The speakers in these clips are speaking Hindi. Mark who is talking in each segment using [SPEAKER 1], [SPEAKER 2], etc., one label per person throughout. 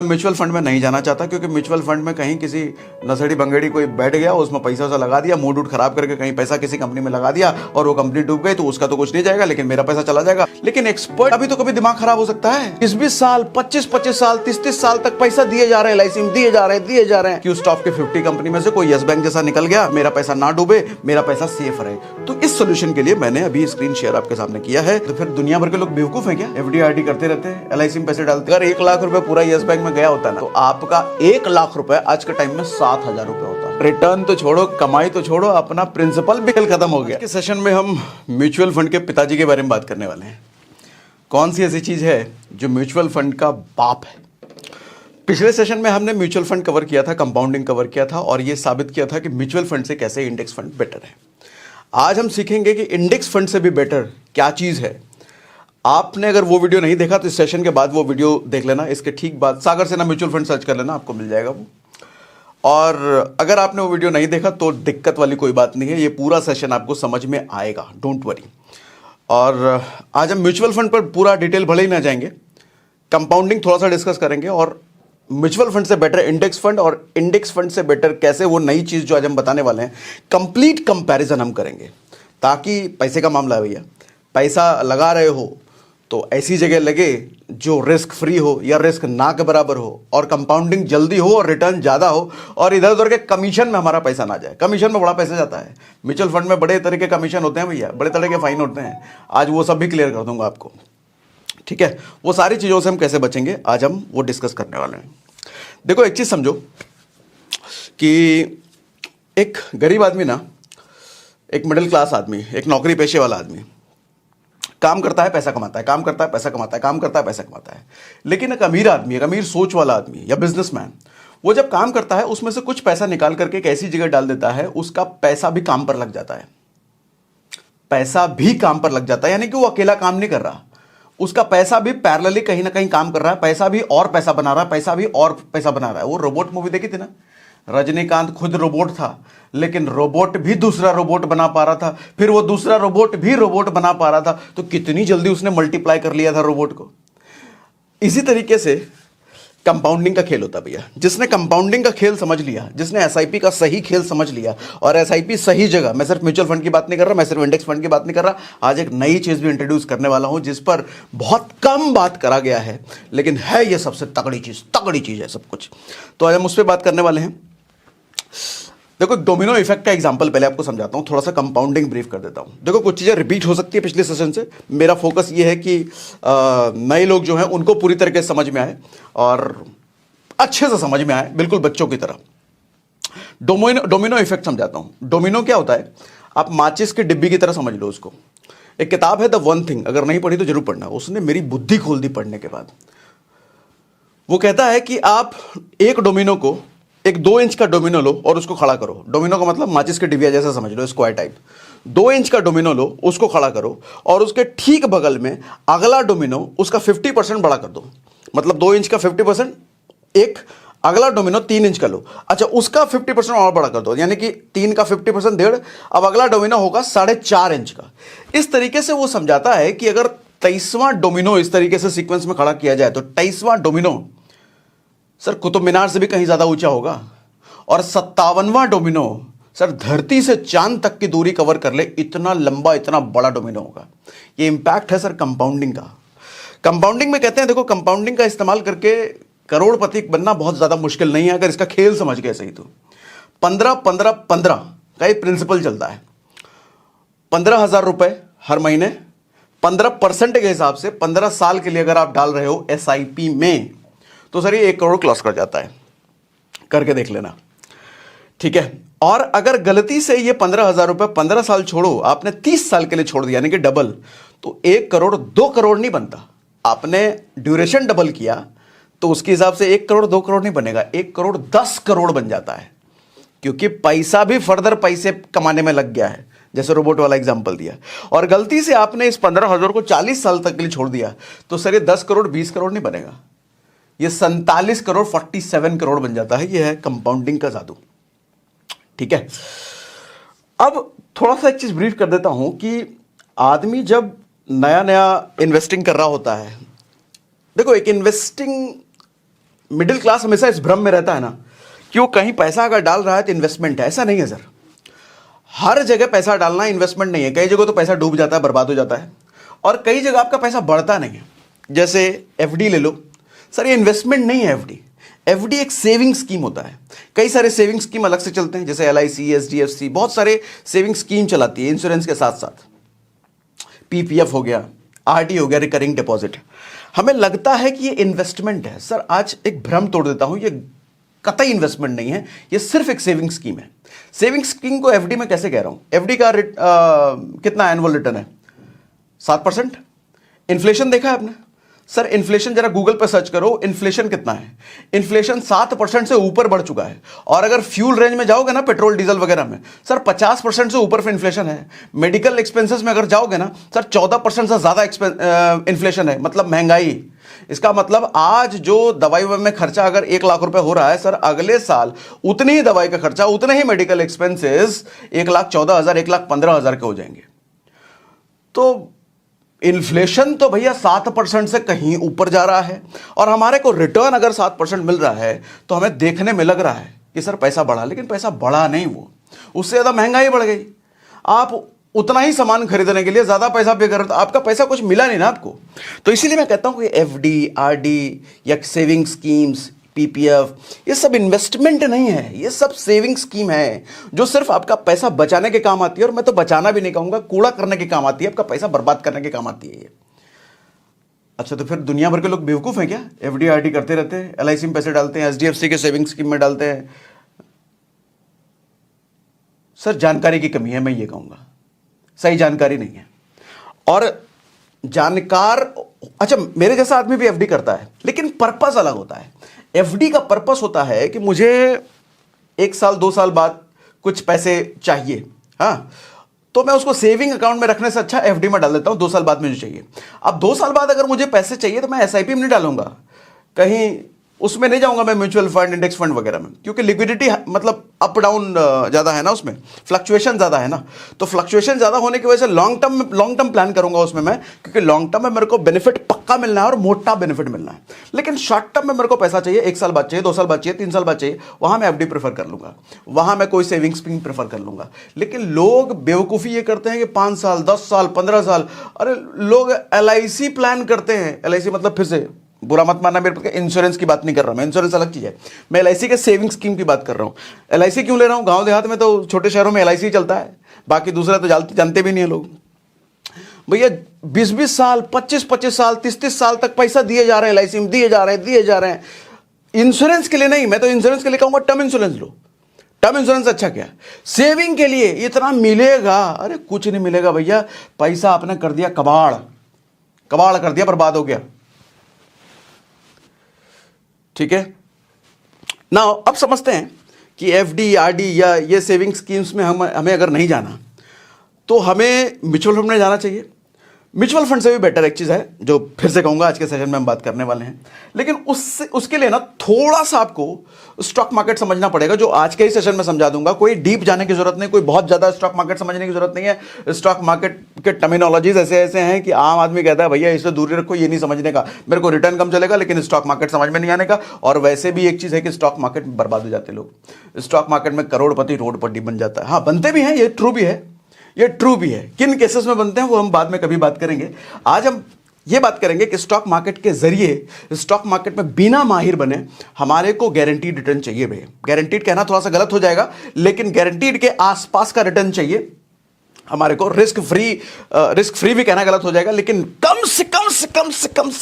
[SPEAKER 1] म्यूचुअल फंड में नहीं जाना चाहता क्योंकि म्यूचुअल फंड में कहीं किसी नशेड़ी बंगेड़ी कोई बैठ गया, उसमें पैसा वैसा लगा दिया, मूड उड खराब करके कहीं पैसा किसी कंपनी में लगा दिया और वो कंपनी डूब गई तो उसका तो कुछ नहीं जाएगा, लेकिन मेरा पैसा चला जाएगा। लेकिन एक्सपर्ट अभी तो कभी दिमाग खराब हो सकता है। 20-20 साल 25-25 साल 30-30 साल तक पैसा दिए जा रहे हैं, LIC में दिए जा रहे हैं कि उस टॉप के 50 कंपनी में से कोई यस बैंक जैसा निकल गया, मेरा पैसा ना डूबे, मेरा पैसा सेफ रहे। तो इस सोल्यूशन के लिए मैंने अभी स्क्रीन शेयर आपके सामने किया है। तो फिर दुनिया भर के लोग बेवकूफ हैं क्या? FD RD करते रहते हैं, LIC में पैसे डालते। अगर 1 लाख रुपए पूरा यस बैंक में गया होता ना तो आपका 1 लाख रुपए आज के टाइम में 7,000 रुपए होता है। रिटर्न तो छोड़ो, कमाई तो छोड़ो, अपना प्रिंसिपल भी खत्म हो गया। इस सेशन में हम म्यूचुअल फंड के पिताजी के बारे में बात करने वाले हैं। कौन सी ऐसी चीज है जो म्यूचुअल फंड का बाप है? पिछले सेशन में हमने म्यूचुअल फंड कवर किया था, कंपाउंडिंग कवर किया था और यह साबित किया था कि म्यूचुअल फंड से कैसे इंडेक्स फंड बेटर है। आज हम सीखेंगे कि इंडेक्स फंड से भी बेटर क्या चीज है। आपने अगर वो वीडियो नहीं देखा तो इस सेशन के बाद वो वीडियो देख लेना। इसके ठीक बाद सागर सेना म्यूचुअल फंड सर्च कर लेना, आपको मिल जाएगा वो। और अगर आपने वो वीडियो नहीं देखा तो दिक्कत वाली कोई बात नहीं है, ये पूरा सेशन आपको समझ में आएगा, डोंट वरी। और आज हम म्यूचुअल फंड पर पूरा डिटेल भले ही ना जाएंगे, कंपाउंडिंग थोड़ा सा डिस्कस करेंगे और म्यूचुअल फंड से बेटर इंडेक्स फंड और इंडेक्स फंड से बेटर कैसे, वो नई चीज जो आज हम बताने वाले हैं कंप्लीट कंपैरिजन हम करेंगे। ताकि पैसे का मामला है भैया, पैसा लगा रहे हो तो ऐसी जगह लगे जो रिस्क फ्री हो या रिस्क ना के बराबर हो और कंपाउंडिंग जल्दी हो और रिटर्न ज़्यादा हो और इधर उधर के कमीशन में हमारा पैसा ना जाए। कमीशन में बड़ा पैसा जाता है, म्यूचुअल फंड में बड़े तरह के कमीशन होते हैं भैया, बड़े तरह के फाइन होते हैं। आज वो सब भी क्लियर कर दूंगा आपको, ठीक है? वो सारी चीज़ों से हम कैसे बचेंगे आज हम वो डिस्कस करने वाले हैं। देखो एक चीज़ समझो कि एक गरीब आदमी ना, एक मिडिल क्लास आदमी, एक नौकरी पेशे वाला आदमी काम करता है, पैसा कमाता है, काम करता है, पैसा कमाता है, काम करता है, पैसा कमाता है। लेकिन एक अमीर आदमी, एक अमीर सोच वाला आदमी या बिजनेसमैन, वो जब काम करता है उसमें से कुछ पैसा निकाल करके एक ऐसी जगह डाल देता है, उसका पैसा भी काम पर लग जाता है। पैसा भी काम पर लग जाता है, यानी कि वो अकेला काम नहीं कर रहा, उसका पैसा भी पैरेलली कहीं ना कहीं काम कर रहा है। पैसा भी और पैसा बना रहा है, पैसा भी और पैसा बना रहा है। वो रोबोट मूवी देखी थी ना, रजनीकांत खुद रोबोट था लेकिन रोबोट भी दूसरा रोबोट बना पा रहा था, फिर वो दूसरा रोबोट भी रोबोट बना पा रहा था। तो कितनी जल्दी उसने मल्टीप्लाई कर लिया था रोबोट को। इसी तरीके से कंपाउंडिंग का खेल होता भैया। जिसने कंपाउंडिंग का खेल समझ लिया, जिसने SIP का सही खेल समझ लिया, और SIP सही जगह, मैं सिर्फ म्यूचुअल फंड की बात नहीं कर रहा, मैं सिर्फ इंडेक्स फंड की बात नहीं कर रहा, आज एक नई चीज भी इंट्रोड्यूस करने वाला हूं जिस पर बहुत कम बात करा गया है, लेकिन है ये सबसे तगड़ी चीज है सब कुछ। तो आज हम उस पर बात करने वाले हैं। देखो डोमिनो इफेक्ट का एग्जांपल पहले आपको समझाता हूं, थोड़ा सा कंपाउंडिंग ब्रीफ कर देता हूं। देखो कुछ चीजें रिपीट हो सकती है पिछले सेशन से, मेरा फोकस ये है कि नए लोग जो हैं उनको पूरी तरीके से समझ में आए और अच्छे से समझ में आए, बिल्कुल बच्चों की तरह। डोमिनो इफेक्ट समझाता हूं। डोमिनो क्या होता है, आप माचिस की डिब्बी की तरह समझ लो उसको। एक किताब है द वन थिंग, अगर नहीं पढ़ी तो जरूर पढ़ना, उसने मेरी बुद्धि खोल दी पढ़ने के बाद। वो कहता है कि आप एक डोमिनो को, एक 2 इंच का डोमिनो लो और उसको खड़ा करो। डोमिनो का मतलब माचिस के डिबिया जैसा समझ लो, स्क्वायर टाइप। 2 इंच का डोमिनो लो, उसको खड़ा करो और उसके ठीक बगल में अगला डोमिनो उसका 50% बड़ा कर दो। मतलब 2 इंच का 50%, एक अगला डोमिनो 3 इंच का लो, अच्छा उसका 50% और बड़ा कर दो, यानी कि 3 का 50% 1.5, अब अगला डोमिनो होगा 4.5 इंच का। इस तरीके से वो समझाता है कि अगर 23वां डोमिनो इस तरीके से सीक्वेंस में खड़ा किया जाए तो 23वां डोमिनो सर कुतुब मीनार से भी कहीं ज्यादा ऊंचा होगा, और 57वां डोमिनो सर धरती से चांद तक की दूरी कवर कर ले, इतना लंबा इतना बड़ा डोमिनो होगा। ये इंपैक्ट है सर कंपाउंडिंग का। कंपाउंडिंग में कहते हैं, देखो कंपाउंडिंग का इस्तेमाल करके करोड़पति बनना बहुत ज्यादा मुश्किल नहीं है अगर इसका खेल समझ गए सही तो। 15-15-15 का एक प्रिंसिपल चलता है। 15,000 रुपए हर महीने 15% के हिसाब से 15 साल के लिए अगर आप डाल रहे हो SIP में तो सर ये 1 करोड़ क्रॉस कर जाता है, करके देख लेना, ठीक है? और अगर गलती से ये 15,000 रुपए 15 साल छोड़ो, आपने 30 साल के लिए छोड़ दिया, यानी कि डबल, तो 1 करोड़ 2 करोड़ नहीं बनता। आपने ड्यूरेशन डबल किया तो उसके हिसाब से 1 करोड़ 2 करोड़ नहीं बनेगा, 1 करोड़ 10 करोड़ बन जाता है, क्योंकि पैसा भी फर्दर पैसे कमाने में लग गया है, जैसे रोबोट वाला एग्जांपल दिया। और गलती से आपने इस 15,000 को 40 साल तक के लिए छोड़ दिया तो सर ये 10 करोड़ 20 करोड़ नहीं बनेगा, ये 47 करोड़ 47 करोड़ बन जाता है। ये है कंपाउंडिंग का जादू, ठीक है? अब थोड़ा सा एक चीज ब्रीफ कर देता हूं कि आदमी जब नया नया इन्वेस्टिंग कर रहा होता है, देखो एक इन्वेस्टिंग मिडिल क्लास हमेशा इस भ्रम में रहता है ना कि वो कहीं पैसा अगर डाल रहा है तो इन्वेस्टमेंट है। ऐसा नहीं है सर, हर जगह पैसा डालना इन्वेस्टमेंट नहीं है। कई जगह तो पैसा डूब जाता है, बर्बाद हो जाता है, और कई जगह आपका पैसा बढ़ता नहीं है। जैसे एफडी ले लो सर, ये इन्वेस्टमेंट नहीं है। एफडी एक सेविंग स्कीम होता है। कई सारे सेविंग स्कीम अलग से चलते हैं, जैसे एलआईसी, एचडीएफसी, बहुत सारे सेविंग स्कीम चलाती है इंश्योरेंस के साथ साथ। पीपीएफ हो गया, आरडी हो गया, रिकरिंग डिपॉजिट। हमें लगता है कि ये इन्वेस्टमेंट है। सर आज एक भ्रम तोड़ देता हूं, ये कतई इन्वेस्टमेंट नहीं है, ये सिर्फ एक सेविंग स्कीम है। सेविंग स्कीम को एफडी में कैसे कह रहा हूं? एफडी का कितना एनुअल रिटर्न है? 7%। इन्फ्लेशन देखा है आपने? सर इन्फ्लेशन जरा गूगल पर सर्च करो, इन्फ्लेशन कितना है? इन्फ्लेशन 7% से ऊपर बढ़ चुका है। और अगर फ्यूल रेंज में जाओगे ना, पेट्रोल डीजल वगैरह में, सर 50% से ऊपर इन्फ्लेशन है। मेडिकल एक्सपेंसेस में अगर जाओगे ना सर, 14% से ज्यादा इन्फ्लेशन है, मतलब महंगाई। इसका मतलब आज जो दवाई में खर्चा अगर 1 लाख रुपए हो रहा है सर, अगले साल उतनी ही दवाई का खर्चा, उतने ही मेडिकल एक्सपेंसेस 1,14,000, 1,15,000 के हो जाएंगे। तो इन्फ्लेशन तो भैया 7% से कहीं ऊपर जा रहा है, और हमारे को रिटर्न अगर 7% मिल रहा है तो हमें देखने में लग रहा है कि सर पैसा बढ़ा, लेकिन पैसा बढ़ा नहीं, वो उससे ज्यादा महंगाई बढ़ गई। आप उतना ही सामान खरीदने के लिए ज्यादा पैसा पे कर रहे, तो आपका पैसा कुछ मिला नहीं ना आपको। तो इसीलिए मैं कहता हूं कि एफडी, आरडी या सेविंग स्कीम्स, पीपीएफ, ये सब इन्वेस्टमेंट नहीं है, ये सब सेविंग स्कीम है जो सिर्फ आपका पैसा बचाने के काम आती है। और मैं तो बचाना भी नहीं कहूंगा, कूड़ा करने के काम आती है, आपका पैसा बर्बाद करने के काम आती है ये। अच्छा, तो फिर दुनिया भर के लोग बेवकूफ हैं क्या? एफडी आरडी करते रहते हैं, एलआईसी में पैसे डालते हैं, एचडीएफसी के सेविंग स्कीम में डालते हैं। सर जानकारी की कमी है, मैं ये कहूंगा, सही जानकारी नहीं है। और जानकार, अच्छा मेरे जैसा आदमी भी एफडी करता है, लेकिन पर्पस अलग होता है। एफडी का पर्पस होता है कि मुझे 1 साल 2 साल बाद कुछ पैसे चाहिए, हाँ, तो मैं उसको सेविंग अकाउंट में रखने से अच्छा एफडी में डाल देता हूं, 2 साल बाद मुझे चाहिए। अब 2 साल बाद अगर मुझे पैसे चाहिए तो मैं एसआईपी में नहीं डालूंगा, कहीं उसमें नहीं जाऊंगा मैं म्यूचुअल फंड, इंडेक्स फंड वगैरह में, क्योंकि लिक्विडिटी मतलब अप डाउन ज़्यादा है ना, उसमें फ्लक्चुएशन ज़्यादा है ना। तो फ्लक्चुएशन ज़्यादा होने की वजह से लॉन्ग टर्म प्लान करूंगा उसमें मैं, क्योंकि लॉन्ग टर्म में मेरे को बेनिफिट पक्का मिलना है और मोटा बेनिफिट मिलना है। लेकिन शॉर्ट टर्म में मेरे को पैसा चाहिए, 1 साल बाद चाहिए, 2 साल बाद चाहिए, 3 साल बाद चाहिए, वहां मैं एफडी प्रेफर कर लूंगा, वहां मैं कोई सेविंग स्कीम प्रेफर कर लूंगा। लेकिन लोग बेवकूफ़ी ये करते हैं कि 5 साल 10 साल 15 साल, अरे लोग एलआईसी प्लान करते हैं। एलआईसी मतलब, फिर से बुरा मत मानना मेरे को, इंश्योरेंस की बात नहीं कर रहा मैं, इंश्योरेंस अलग चीज है, मैं एलआईसी के सेविंग स्कीम की बात कर रहा हूं। एलआईसी क्यों ले रहा हूं? गांव देहात में तो, छोटे शहरों में एलआईसी चलता है, बाकी दूसरा तो जानते भी नहीं है लोग। भैया 20-20 साल, 25-25 साल, 30-30 साल तक पैसा दिए जा रहे हैं एलआईसी में, दिए जा रहे हैं। इंश्योरेंस के लिए नहीं, मैं तो इंश्योरेंस के लिए कहूंगा टर्म इंश्योरेंस लो। टर्म इंश्योरेंस अच्छा क्या, सेविंग के लिए इतना मिलेगा, अरे कुछ नहीं मिलेगा भैया। पैसा आपने कर दिया कबाड़ कर दिया, बर्बाद हो गया। ठीक है ना? अब समझते हैं कि एफडी, आरडी या ये सेविंग स्कीम्स में हमें अगर नहीं जाना तो हमें म्यूचुअल फंड में जाना चाहिए। म्यूचुअल फंड से भी बेटर एक चीज़ है जो फिर से कहूंगा आज के सेशन में हम बात करने वाले हैं, लेकिन उसके लिए ना थोड़ा सा आपको स्टॉक मार्केट समझना पड़ेगा, जो आज के ही सेशन में समझा दूंगा। कोई डीप जाने की जरूरत नहीं, कोई बहुत ज़्यादा स्टॉक मार्केट समझने की जरूरत नहीं है। स्टॉक मार्केट के टर्मिनोलॉजीज ऐसे हैं कि आम आदमी कहता है भैया इससे दूरी रखो, ये नहीं समझने का, मेरे को रिटर्न कम चलेगा लेकिन स्टॉक मार्केट समझ में नहीं आने का। और वैसे भी एक चीज़ है कि स्टॉक मार्केट में बर्बाद हो जाते लोग। स्टॉक मार्केट में करोड़पति रोडपति बन जाता है। हाँ, बनते भी हैं, ये ट्रू भी है। किन केसेस में बनते हैं वो हम बाद में कभी बात करेंगे। आज हम ये बात करेंगे कि स्टॉक मार्केट के जरिए, स्टॉक मार्केट में बिना माहिर बने हमारे को गारंटीड रिटर्न चाहिए भैया। गारंटीड कहना थोड़ा सा गलत हो जाएगा, लेकिन गारंटीड के आसपास का रिटर्न चाहिए हमारे को। रिस्क फ्री भी कहना गलत हो जाएगा, लेकिन कम से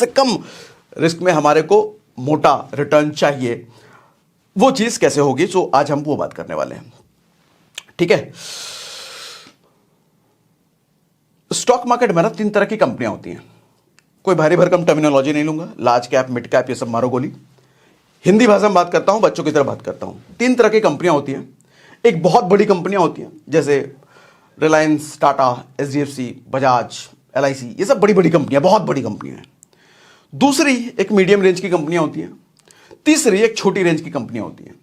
[SPEAKER 1] कम रिस्क में हमारे को मोटा रिटर्न चाहिए। वो चीज कैसे होगी, तो आज हम वो बात करने वाले हैं। ठीक है? स्टॉक मार्केट में ना 3 तरह की कंपनियां होती हैं। कोई भारी भरकम टर्मिनोलॉजी नहीं लूंगा, लार्ज कैप, मिड कैप, ये सब मारो गोली। हिंदी भाषा में बात करता हूं, बच्चों की तरह बात करता हूं। 3 तरह की कंपनियां होती हैं। एक बहुत बड़ी कंपनियां होती हैं, जैसे रिलायंस, टाटा, एचडीएफसी, बजाज, एलआईसी, ये सब बड़ी बड़ी कंपनियां, बहुत बड़ी कंपनियां हैं। दूसरी एक मीडियम रेंज की कंपनियां होती हैं। तीसरी एक छोटी रेंज की कंपनियां होती हैं।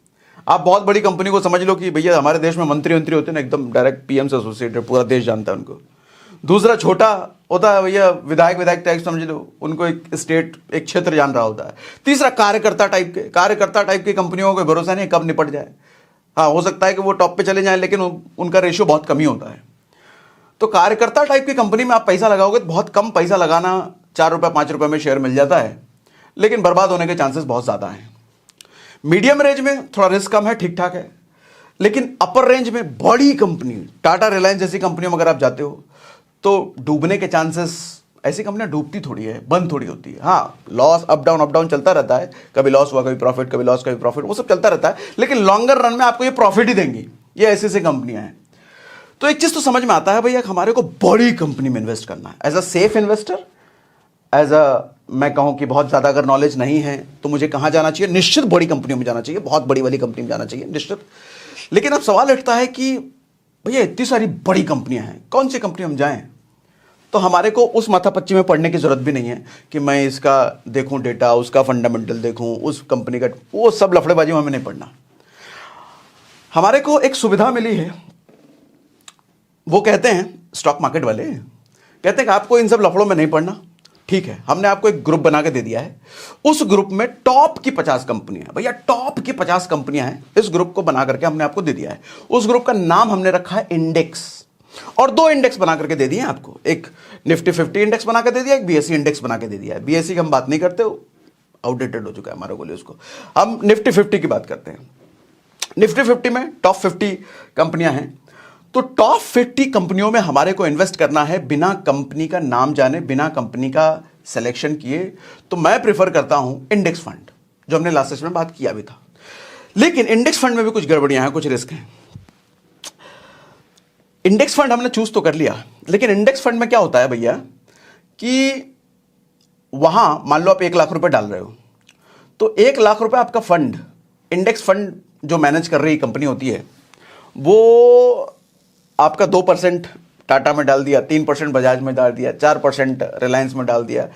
[SPEAKER 1] आप बहुत बड़ी कंपनी को समझ लो कि भैया हमारे देश में मंत्री होते हैं ना, एकदम डायरेक्ट पीएम से एसोसिएटेड, पूरा देश जानता है उनको। दूसरा छोटा होता है भैया, विधायक टैक्स समझ लो, उनको एक स्टेट, एक क्षेत्र जान रहा होता है। तीसरा कार्यकर्ता टाइप की कंपनियों को भरोसा नहीं कब निपट जाए। हाँ, हो सकता है कि वो टॉप पे चले जाएं, लेकिन उनका रेशियो बहुत कम ही होता है। तो कार्यकर्ता टाइप की कंपनी में आप पैसा लगाओगे तो बहुत कम पैसा लगाना, 4 रुपये 5 रुपये में शेयर मिल जाता है, लेकिन बर्बाद होने के चांसेस बहुत ज़्यादा हैं। मीडियम रेंज में थोड़ा रिस्क कम है, ठीक ठाक है, लेकिन अपर रेंज में बड़ी कंपनी, टाटा रिलायंस जैसी कंपनियों में अगर आप जाते हो तो डूबने के चांसेस, ऐसी कंपनियां डूबती थोड़ी है, बंद थोड़ी होती है। हाँ, लॉस अप डाउन चलता रहता है, कभी लॉस हुआ कभी प्रॉफिट, कभी लॉस कभी प्रॉफिट, वो सब चलता रहता है, लेकिन लॉन्गर रन में आपको ये प्रॉफिट ही देंगी, ये ऐसी ऐसी कंपनियां हैं। तो एक चीज तो समझ में आता है भैया, हमारे को बड़ी कंपनी में इन्वेस्ट करना है as a safe investor, as a, मैं कहूं कि बहुत ज़्यादा अगर नॉलेज नहीं है तो मुझे कहाँ जाना चाहिए, निश्चित बड़ी कंपनियों में जाना चाहिए, बहुत बड़ी वाली कंपनी में जाना चाहिए निश्चित। लेकिन अब सवाल उठता है कि भैया इतनी सारी बड़ी कंपनियां हैं, कौन सी कंपनी हम जाएं? तो हमारे को उस माथापच्ची में पढ़ने की जरूरत भी नहीं है कि मैं इसका देखूं डेटा, उसका फंडामेंटल देखूं, उस कंपनी का, वो सब लफड़ेबाजी में हमें नहीं पढ़ना। हमारे को एक सुविधा मिली है, वो कहते हैं स्टॉक मार्केट वाले कहते हैं कि आपको इन सब लफड़ों में नहीं पढ़ना, ठीक है, हमने आपको एक ग्रुप बना के दे दिया है, उस ग्रुप में टॉप की 50 कंपनियां, भैया टॉप की 50 कंपनियां हैं, इस ग्रुप को बना करके हमने आपको दे दिया है। उस ग्रुप का नाम हमने रखा है इंडेक्स, और 2 इंडेक्स बना करके दे दिए आपको, एक निफ्टी 50 इंडेक्स बना के दे दिया, एक बीएसई इंडेक्स बना के दे दिया है। बीएसई की हम बात नहीं करते, आउटडेटेड हो चुका है हमारे बोले उसको, हम निफ्टी 50 की बात करते हैं। निफ्टी 50 में टॉप 50 कंपनियां हैं, तो टॉप 50 कंपनियों में हमारे को इन्वेस्ट करना है बिना कंपनी का नाम जाने, बिना कंपनी का सिलेक्शन किए। तो मैं प्रेफर करता हूं इंडेक्स फंड, जो हमने लास्ट सेशन में बात किया भी था। लेकिन इंडेक्स फंड में भी कुछ गड़बड़ियां हैं, कुछ रिस्क हैं। इंडेक्स फंड हमने चूज तो कर लिया, लेकिन इंडेक्स फंड में क्या होता है भैया कि वहां मान लो आप 1 लाख रुपए डाल रहे हो, तो 1 लाख रुपए आपका फंड, इंडेक्स फंड जो मैनेज कर रही कंपनी होती है, वो आपका 2% टाटा में डाल दिया, 3% बजाज में डाल दिया, 4% रिलायंस में डाल दिया,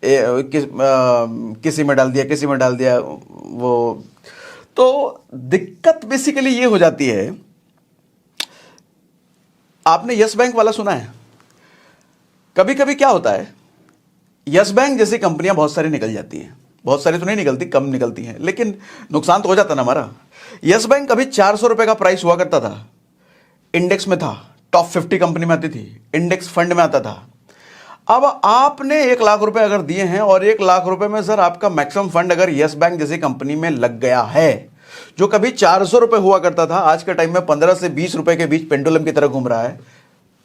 [SPEAKER 1] किसी में डाल दिया, किसी में डाल दिया। वो तो दिक्कत बेसिकली ये हो जाती है, आपने यस बैंक वाला सुना है? कभी कभी क्या होता है, यस बैंक जैसी कंपनियां बहुत सारी निकल जाती हैं, बहुत सारी तो नहीं निकलती, कम निकलती हैं, लेकिन नुकसान तो हो जाता ना हमारा। यस बैंक कभी 400 रुपए का प्राइस हुआ करता था, इंडेक्स में था, टॉप 50 कंपनी में आती थी, इंडेक्स फंड में आता था। अब आपने 1 लाख रुपए अगर दिए हैं, और 1 लाख रुपए में सर आपका मैक्सिमम फंड अगर यस बैंक जैसी कंपनी में लग गया है, जो कभी 400 रुपए हुआ करता था, आज के टाइम में 15 से 20 रुपए के बीच पेंडुलम की तरह घूम रहा है।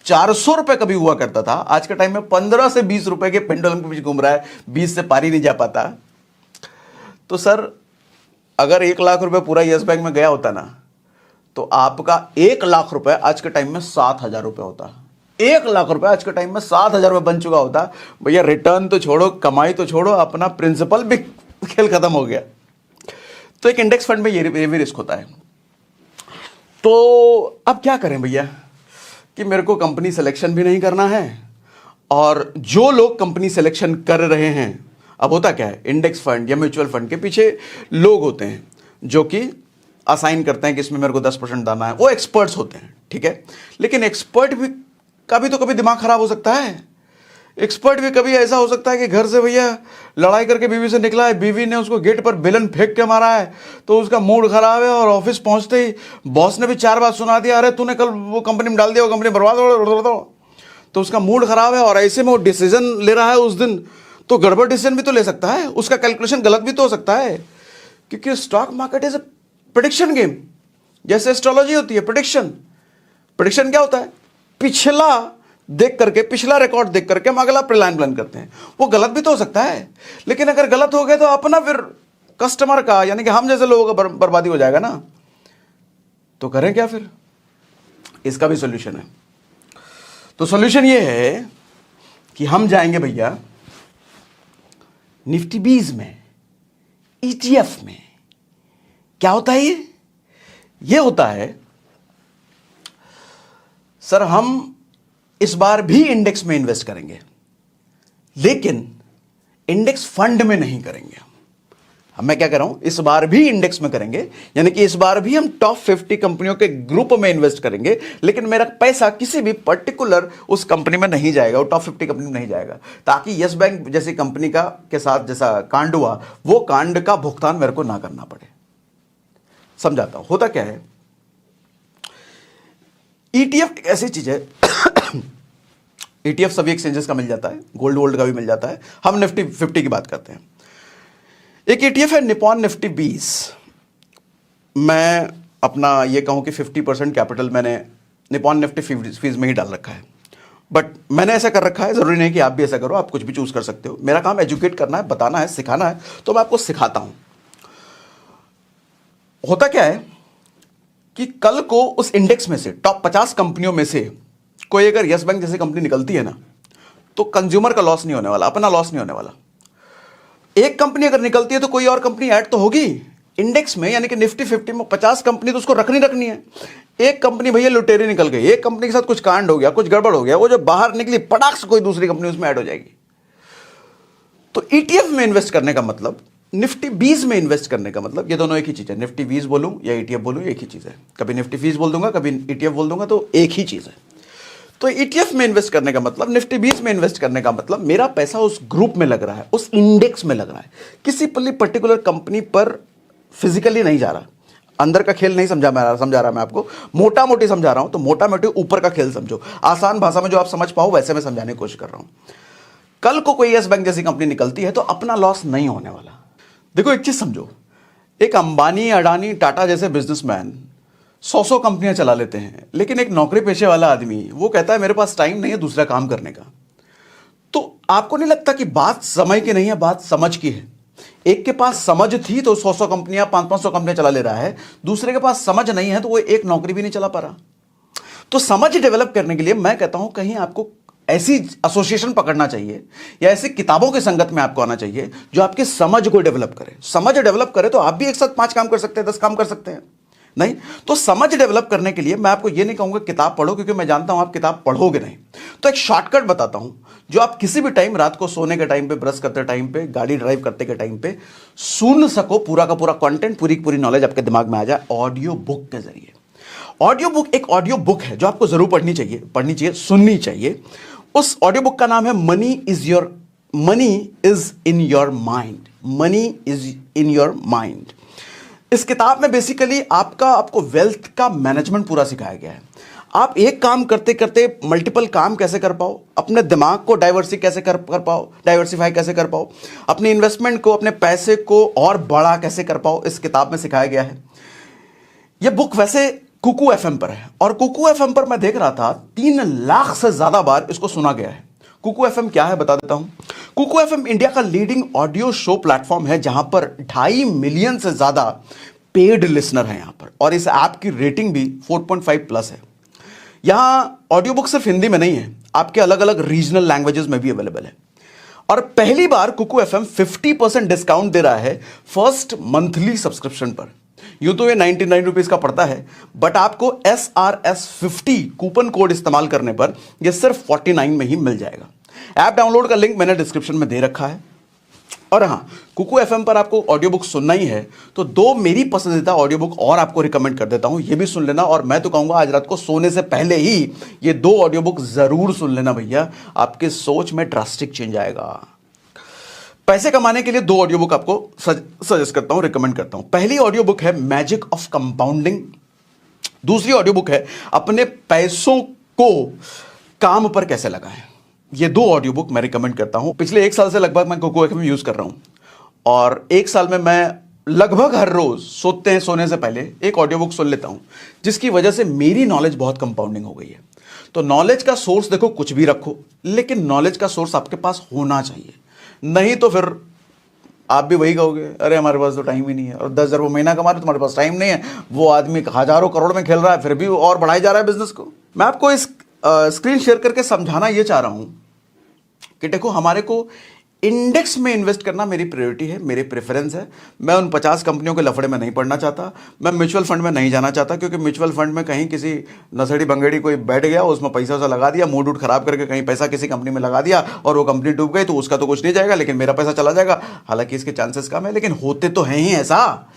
[SPEAKER 1] 400 रुपए कभी हुआ करता था, आज के टाइम में 15 से 20 रुपए के पेंडुलम के बीच घूम रहा है, 20 से पार ही नहीं जा पाता। तो सर अगर 1 लाख रुपए पूरा यस बैंक में गया होता ना, तो आपका 1 लाख रुपए आज के टाइम में 7,000 रुपए होता। 1 लाख रुपए आज के टाइम में 7,000 रुपए बन चुका होता। भैया रिटर्न तो छोड़ो, कमाई तो छोड़ो, अपना प्रिंसिपल भी खेल खत्म हो गया। तो एक इंडेक्स फंड में ये भी रिस्क होता है। तो अब क्या करें भैया कि मेरे को कंपनी सिलेक्शन भी नहीं करना है, और जो लोग कंपनी सिलेक्शन कर रहे हैं, अब होता क्या है, इंडेक्स फंड या म्यूचुअल फंड के पीछे लोग होते हैं जो कि असाइन करते हैं कि इसमें मेरे को 10% डालना है, वो एक्सपर्ट्स होते हैं, ठीक है। लेकिन एक्सपर्ट भी कभी तो कभी दिमाग खराब हो सकता है। एक्सपर्ट भी कभी ऐसा हो सकता है कि घर से भैया लड़ाई करके बीवी से निकला है, बीवी ने उसको गेट पर बेलन फेंक के मारा है, तो उसका मूड खराब है, और ऑफिस पहुंचते ही बॉस ने भी 4 बात सुना दिया, अरे तूने कल वो कंपनी में डाल दिया, वो कंपनी बर्बाद हो, तो उसका मूड खराब है, और ऐसे में वो डिसीजन ले रहा है उस दिन, तो गड़बड़ डिसीजन भी तो ले सकता है, उसका कैलकुलेशन गलत भी तो हो सकता है, क्योंकि stock market is a prediction game. जैसे एस्ट्रोलॉजी होती है प्रेडिक्शन। प्रेडिक्शन क्या होता है, पिछला देख करके, पिछला रिकॉर्ड देख करके हम अगला प्लान करते हैं। वो गलत भी तो हो सकता है, लेकिन अगर गलत हो गया तो अपना फिर कस्टमर का, यानी कि हम जैसे लोगों का बर्बादी हो जाएगा ना। तो करें क्या फिर? इसका भी सॉल्यूशन है। तो सॉल्यूशन ये है कि हम जाएंगे भैया निफ्टी 20 में, ETF में। क्या होता है ये होता है सर, हम इस बार भी इंडेक्स में इन्वेस्ट करेंगे, लेकिन इंडेक्स फंड में नहीं करेंगे। अब मैं क्या कर रहा हूं, इस बार भी इंडेक्स में करेंगे, यानी कि इस बार भी हम टॉप 50 कंपनियों के ग्रुप में इन्वेस्ट करेंगे, लेकिन मेरा पैसा किसी भी पर्टिकुलर उस कंपनी में नहीं जाएगा, वो टॉप 50 कंपनी में नहीं जाएगा, ताकि यस बैंक जैसी कंपनी का के साथ जैसा कांड हुआ, वो कांड का भुगतान मेरे को ना करना पड़े। समझाता हूं, होता क्या है, ईटीएफ एक ऐसी चीज है ईटीएफ सभी एक्सचेंजेस का मिल जाता है, गोल्ड वोल्ड का भी मिल जाता है। हम निफ्टी 50 की बात करते हैं। एक ईटीएफ है निपॉन निफ्टी 20। मैं अपना ये कहूं कि 50% कैपिटल मैंने निपॉन निफ्टी 20 में ही डाल रखा है, बट मैंने ऐसा कर रखा है, जरूरी नहीं कि आप भी ऐसा करो, आप कुछ भी चूज कर सकते हो। मेरा काम एजुकेट करना है, बताना है, सिखाना है, तो मैं आपको सिखाता हूं। होता क्या है कि कल को उस इंडेक्स में से टॉप 50 कंपनियों में से कोई अगर यस बैंक जैसी कंपनी निकलती है ना, तो कंज्यूमर का लॉस नहीं होने वाला, अपना लॉस नहीं होने वाला। एक कंपनी अगर निकलती है तो कोई और कंपनी ऐड तो होगी इंडेक्स में, यानी कि निफ्टी 50 में 50 कंपनी तो उसको रखनी है। एक कंपनी भैया लुटेरी निकल गई, एक कंपनी के साथ कुछ कांड हो गया, कुछ गड़बड़ हो गया, वो जो बाहर निकली पटाख से कोई दूसरी कंपनी उसमें ऐड हो जाएगी। तो ईटीएफ में इन्वेस्ट करने का मतलब, निफ्टी 20 में इन्वेस्ट करने का मतलब, ये दोनों एक ही चीज है। निफ्टी 20 बोलूं या ईटीएफ बोलूं, एक ही चीज है। कभी निफ्टी 20 बोल दूंगा, कभी ईटीएफ बोल दूंगा, तो एक ही चीज है। तो ईटीएफ में इन्वेस्ट करने का मतलब, निफ्टी 20 में इन्वेस्ट करने का मतलब, मेरा पैसा उस ग्रुप में लग रहा है, उस इंडेक्स में लग रहा है, किसी पर्टिकुलर कंपनी पर फिजिकली नहीं जा रहा। अंदर का खेल नहीं समझा रहा मैं आपको, मोटा मोटी समझा रहा हूं, तो मोटा मोटी ऊपर का खेल समझो, आसान भाषा में जो आप समझ पाओ वैसे मैं समझाने की कोशिश कर रहा हूं। कल को कोई यस बैंक जैसी कंपनी निकलती है तो अपना लॉस नहीं होने वाला। देखो एक चीज समझो, एक अंबानी, अडानी, टाटा जैसे बिजनेसमैन 100 कंपनियां चला लेते हैं, लेकिन एक नौकरी पेशे वाला आदमी वो कहता है मेरे पास टाइम नहीं है दूसरा काम करने का। तो आपको नहीं लगता कि बात समय की नहीं है, बात समझ की है? एक के पास समझ थी तो 100 कंपनियां, 500 कंपनियां चला ले रहा है, दूसरे के पास समझ नहीं है तो वो एक नौकरी भी नहीं चला पा रहा। तो समझ डेवलप करने के लिए मैं कहता हूं कहीं आपको ऐसी एसोसिएशन पकड़ना चाहिए या ऐसी किताबों के संगत में आपको आना चाहिए जो आपकी समझ को डेवलप करे। समझ डेवलप करे तो आप भी एक साथ 5 काम कर सकते हैं, 10 काम कर सकते हैं। नहीं तो समझ डेवलप करने के लिए मैं आपको यह नहीं कहूंगा किताब पढ़ो, क्योंकि मैं जानता हूं आप किताब पढ़ोगे नहीं। तो एक शॉर्टकट बताता हूं जो आप किसी भी टाइम, रात को सोने के टाइम पे, ब्रश करते टाइम पे, गाड़ी ड्राइव करते के टाइम पे सुन सको, पूरा का पूरा कंटेंट, पूरी की पूरी नॉलेज आपके दिमाग में आ जाए ऑडियो बुक के जरिए। ऑडियो बुक एक ऑडियो बुक है जो आपको जरूर पढ़नी चाहिए, सुननी चाहिए। उस ऑडियो बुक का नाम है money is in your mind. Money is in your mind. इस किताब में बेसिकली आपको वेल्थ का मैनेजमेंट पूरा सिखाया गया है। आप एक काम करते करते मल्टीपल काम कैसे कर पाओ, अपने दिमाग को डाइवर्सिफाई कैसे कर पाओ, अपने इन्वेस्टमेंट को, अपने पैसे को और बड़ा कैसे कर पाओ, इस किताब में सिखाया गया है। यह बुक वैसे कुकू एफएम पर है, और कुकू एफएम पर मैं देख रहा था 3 लाख से ज्यादा बार इसको सुना गया है। कुकू एफएम क्या है बता देता हूं। कुकू एफएम इंडिया का लीडिंग ऑडियो शो प्लेटफॉर्म है, जहां पर 2.5 मिलियन से ज्यादा पेड लिसनर हैं यहां पर, और इस ऐप की रेटिंग भी 4.5 प्लस है। यहां ऑडियो बुक सिर्फ हिंदी में नहीं है, आपके अलग अलग रीजनल लैंग्वेजेस में भी अवेलेबल है। और पहली बार कुकू एफएम 50% डिस्काउंट दे रहा है फर्स्ट मंथली सब्सक्रिप्शन पर। यूं तो ये 99 रुपीज का पड़ता है, बट आपको SRS50 कूपन कोड इस्तेमाल करने पर यह सिर्फ 49 में ही मिल जाएगा। ऐप डाउनलोड का लिंक मैंने डिस्क्रिप्शन में दे रखा है। और हाँ, कुकू एफएम पर आपको ऑडियो बुक सुनना ही है तो 2 मेरी पसंदीदा ऑडियो बुक और आपको रिकमेंड कर देता हूं, ये भी सुन लेना। और मैं तो कहूंगा आज रात को सोने से पहले ही ये 2 ऑडियो बुक जरूर सुन लेना भैया, आपके सोच में ड्रास्टिक चेंज आएगा। पैसे कमाने के लिए 2 ऑडियो बुक आपको सजेस्ट करता हूं, रिकमेंड करता हूं। पहली ऑडियो बुक है मैजिक ऑफ कंपाउंडिंग, दूसरी ऑडियो बुक है अपने पैसों को काम पर कैसे लगाएं। ये 2 ऑडियो बुक मैं रिकमेंड करता हूं। पिछले 1 साल से लगभग मैं कुकू एफएम यूज कर रहा हूं, और 1 साल में मैं लगभग हर रोज सोने से पहले एक ऑडियो बुक सुन लेता हूं, जिसकी वजह से मेरी नॉलेज बहुत कंपाउंडिंग हो गई है। तो नॉलेज का सोर्स देखो कुछ भी रखो, लेकिन नॉलेज का सोर्स आपके पास होना चाहिए, नहीं तो फिर आप भी वही कहोगे, अरे हमारे पास तो टाइम ही नहीं है, और 10,000 रुपये महीना कमा रहे तुम्हारे पास टाइम नहीं है। वो आदमी हजारों करोड़ में खेल रहा है, फिर भी और बढ़ाई जा रहा है बिजनेस को। मैं आपको इस स्क्रीन शेयर करके समझाना ये चाह रहा हूं कि देखो, हमारे को इंडेक्स में इन्वेस्ट करना मेरी प्रायोरिटी है, मेरी प्रेफरेंस है। मैं उन 50 कंपनियों के लफड़े में नहीं पड़ना चाहता। मैं म्यूचुअल फंड में नहीं जाना चाहता, क्योंकि म्यूचुअल फंड में कहीं किसी नशेड़ी बंगेड़ी कोई बैठ गया, उसमें पैसा वैसा लगा दिया, मूड उड खराब करके कहीं पैसा किसी कंपनी में लगा दिया और वो कंपनी डूब गई, तो उसका तो कुछ नहीं जाएगा, लेकिन मेरा पैसा चला जाएगा। हालांकि इसके चांसेस कम है, लेकिन होते तो हैं ही ऐसा।